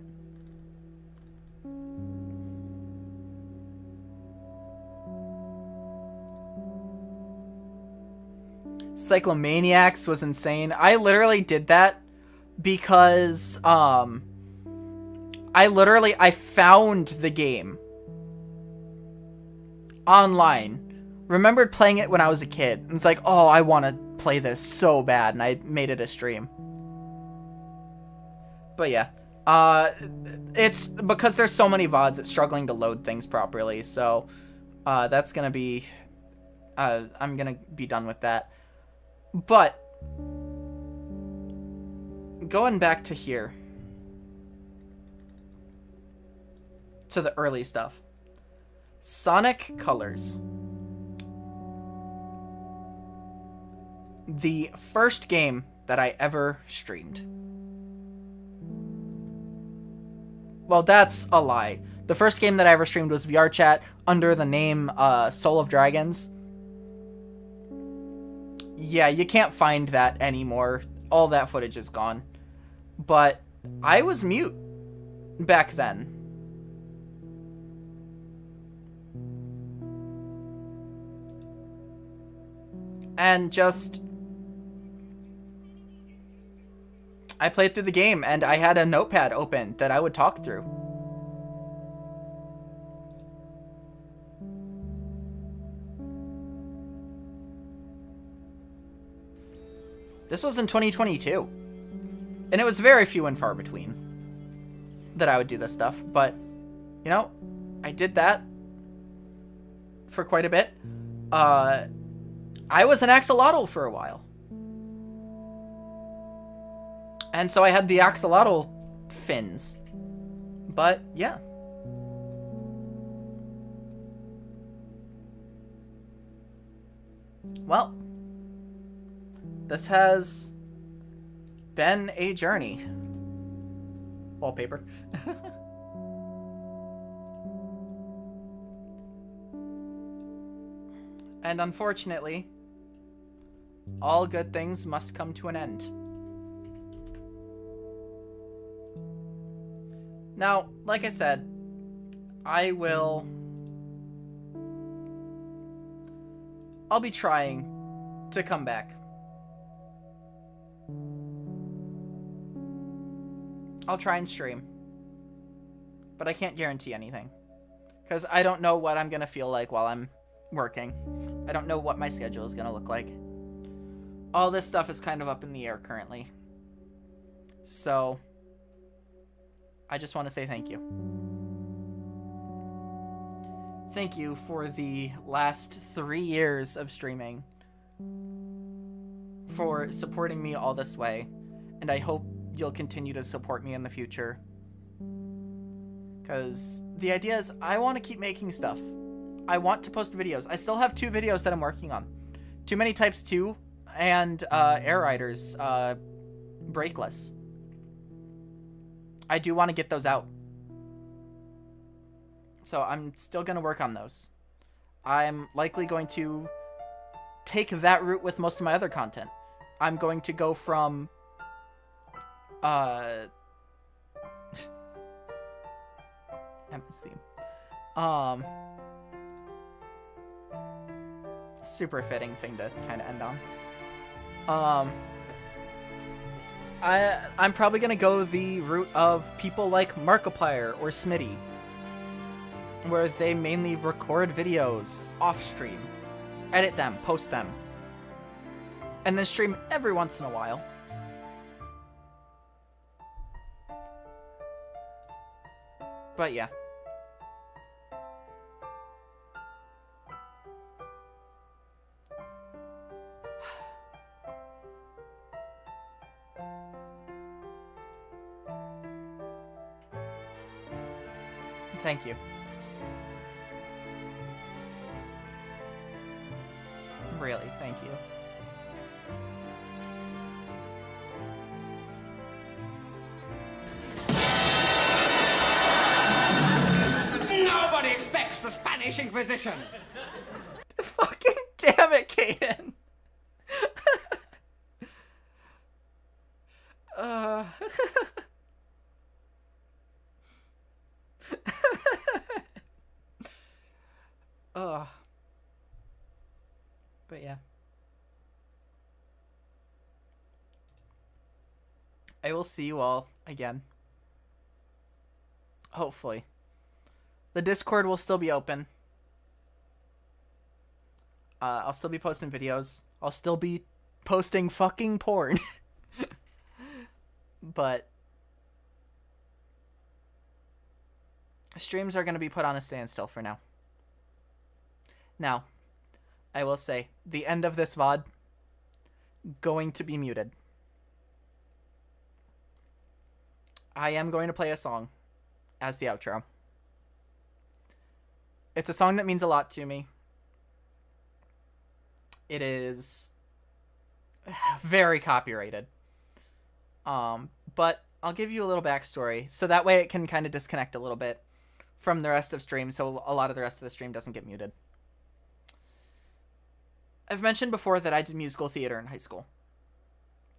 Cyclomaniacs was insane. I literally did that because, I found the game online. Remembered playing it when I was a kid. And it's like, oh, I want to play this so bad, and I made it a stream. But yeah, it's because there's so many VODs, it's struggling to load things properly, so that's gonna be I'm gonna be done with that. But going back to here to the early stuff, Sonic Colors. The first game that I ever streamed. Well, that's a lie. The first game that I ever streamed was VR Chat under the name Soul of Dragons. Yeah, you can't find that anymore. All that footage is gone. But I was mute back then. And just... I played through the game, and I had a notepad open that I would talk through. This was in 2022. And it was very few and far between that I would do this stuff. But, you know, I did that for quite a bit. I was an axolotl for a while. And so I had the axolotl fins. But, yeah. Well, this has been a journey. Wallpaper. And unfortunately, all good things must come to an end. Now, like I said, I'll be trying to come back. I'll try and stream. But I can't guarantee anything. Because I don't know what I'm going to feel like while I'm working. I don't know what my schedule is going to look like. All this stuff is kind of up in the air currently. So I just want to say thank you. Thank you for the last 3 years of streaming, for supporting me all this way, and I hope you'll continue to support me in the future. Because the idea is I want to keep making stuff. I want to post videos. I still have 2 videos that I'm working on. Too Many Types 2 and Air Riders Breakless. I do want to get those out. So I'm still going to work on those. I'm likely going to take that route with most of my other content. I'm going to go from Emma's theme. Super fitting thing to kind of end on. I'm probably gonna go the route of people like Markiplier or Smitty, where they mainly record videos off stream, edit them, post them, and then stream every once in a while. But yeah. Thank you. Really, thank you. Nobody expects the Spanish Inquisition. Fucking damn it, Kaden. But yeah. I will see you all again. Hopefully. The Discord will still be open. I'll still be posting videos. I'll still be posting fucking porn. But streams are going to be put on a standstill for now. Now, I will say, the end of this VOD, going to be muted. I am going to play a song as the outro. It's a song that means a lot to me. It is very copyrighted. But I'll give you a little backstory, so that way it can kind of disconnect a little bit from the rest of stream, so a lot of the rest of the stream doesn't get muted. I've mentioned before that I did musical theater in high school.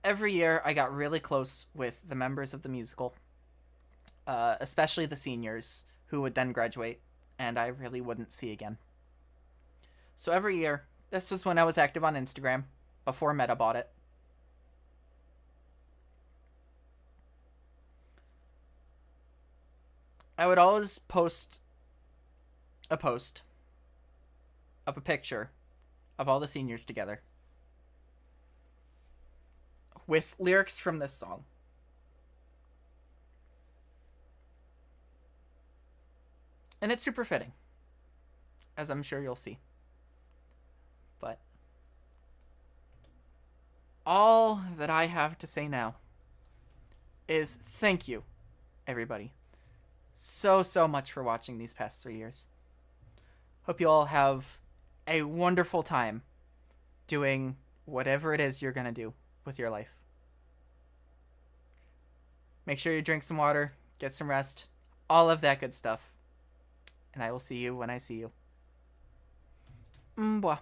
Every year, I got really close with the members of the musical, especially the seniors, who would then graduate, and I really wouldn't see again. So every year, this was when I was active on Instagram, before Meta bought it. I would always post a post of a picture of all the seniors together with lyrics from this song. And it's super fitting, as I'm sure you'll see. But all that I have to say now is thank you, everybody, so much for watching these past 3 years. Hope you all have a wonderful time doing whatever it is you're gonna do with your life. Make sure you drink some water, get some rest, all of that good stuff. And I will see you when I see you. Mwah.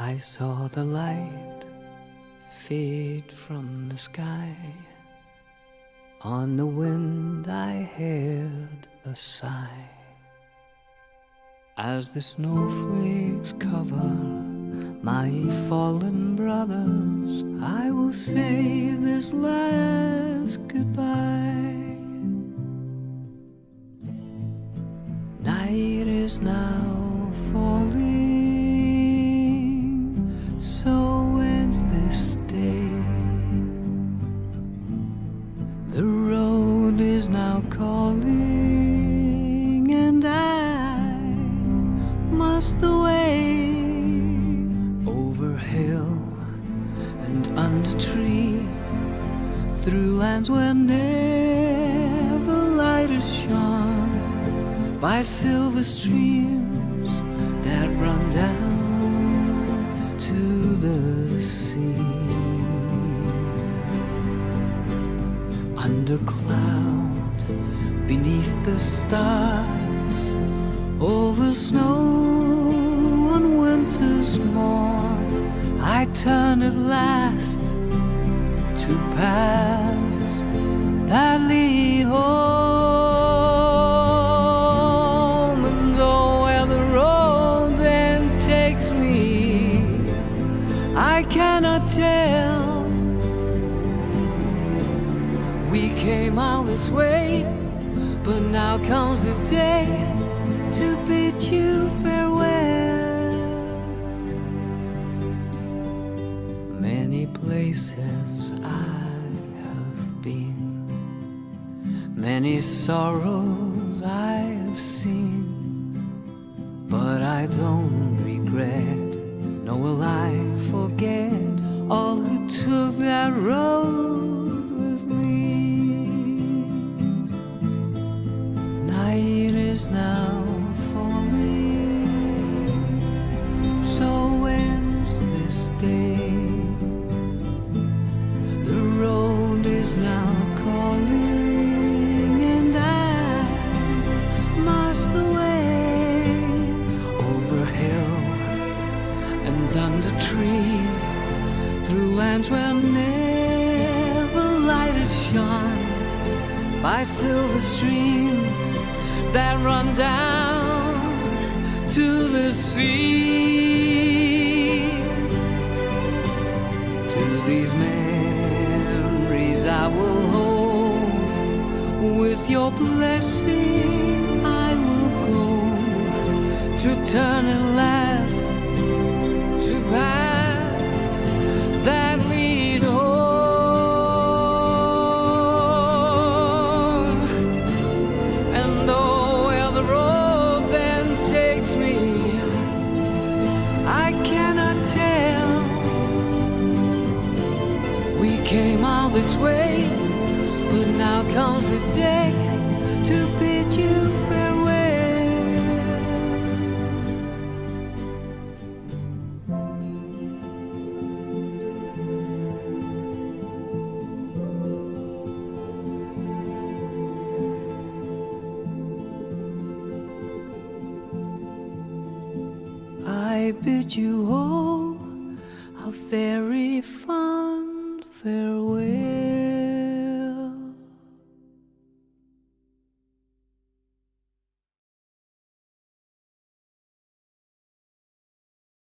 I saw the light fade from the sky. On the wind I heard a sigh. As the snowflakes cover my fallen brothers, I will say this last goodbye. is now falling. So ends this day. The road is now calling, and I must away over hill and under tree, through lands where never light is shone, by silver streams that run down to the sea. Under cloud, beneath the stars, over snow on winter's morn, I turn at last to paths that lead home. And oh, where the road then takes me, I cannot tell. We came all this way, but now comes the day to bid you farewell. Many places I have been, many sorrows I have seen, but I don't regret, nor will I forget all who took that road with me. Night is now falling, so ends this day. The road is now calling, and I must away over hill and under tree, through lands where never light is shone, by silver streams that run down to the sea. To these memories I will hold, with your blessing I will go, to turn at last to paths that lead home. And oh, where the road then takes me, I cannot tell. We came all this way, but now comes the day to bid you farewell. I bid you all a very fond farewell.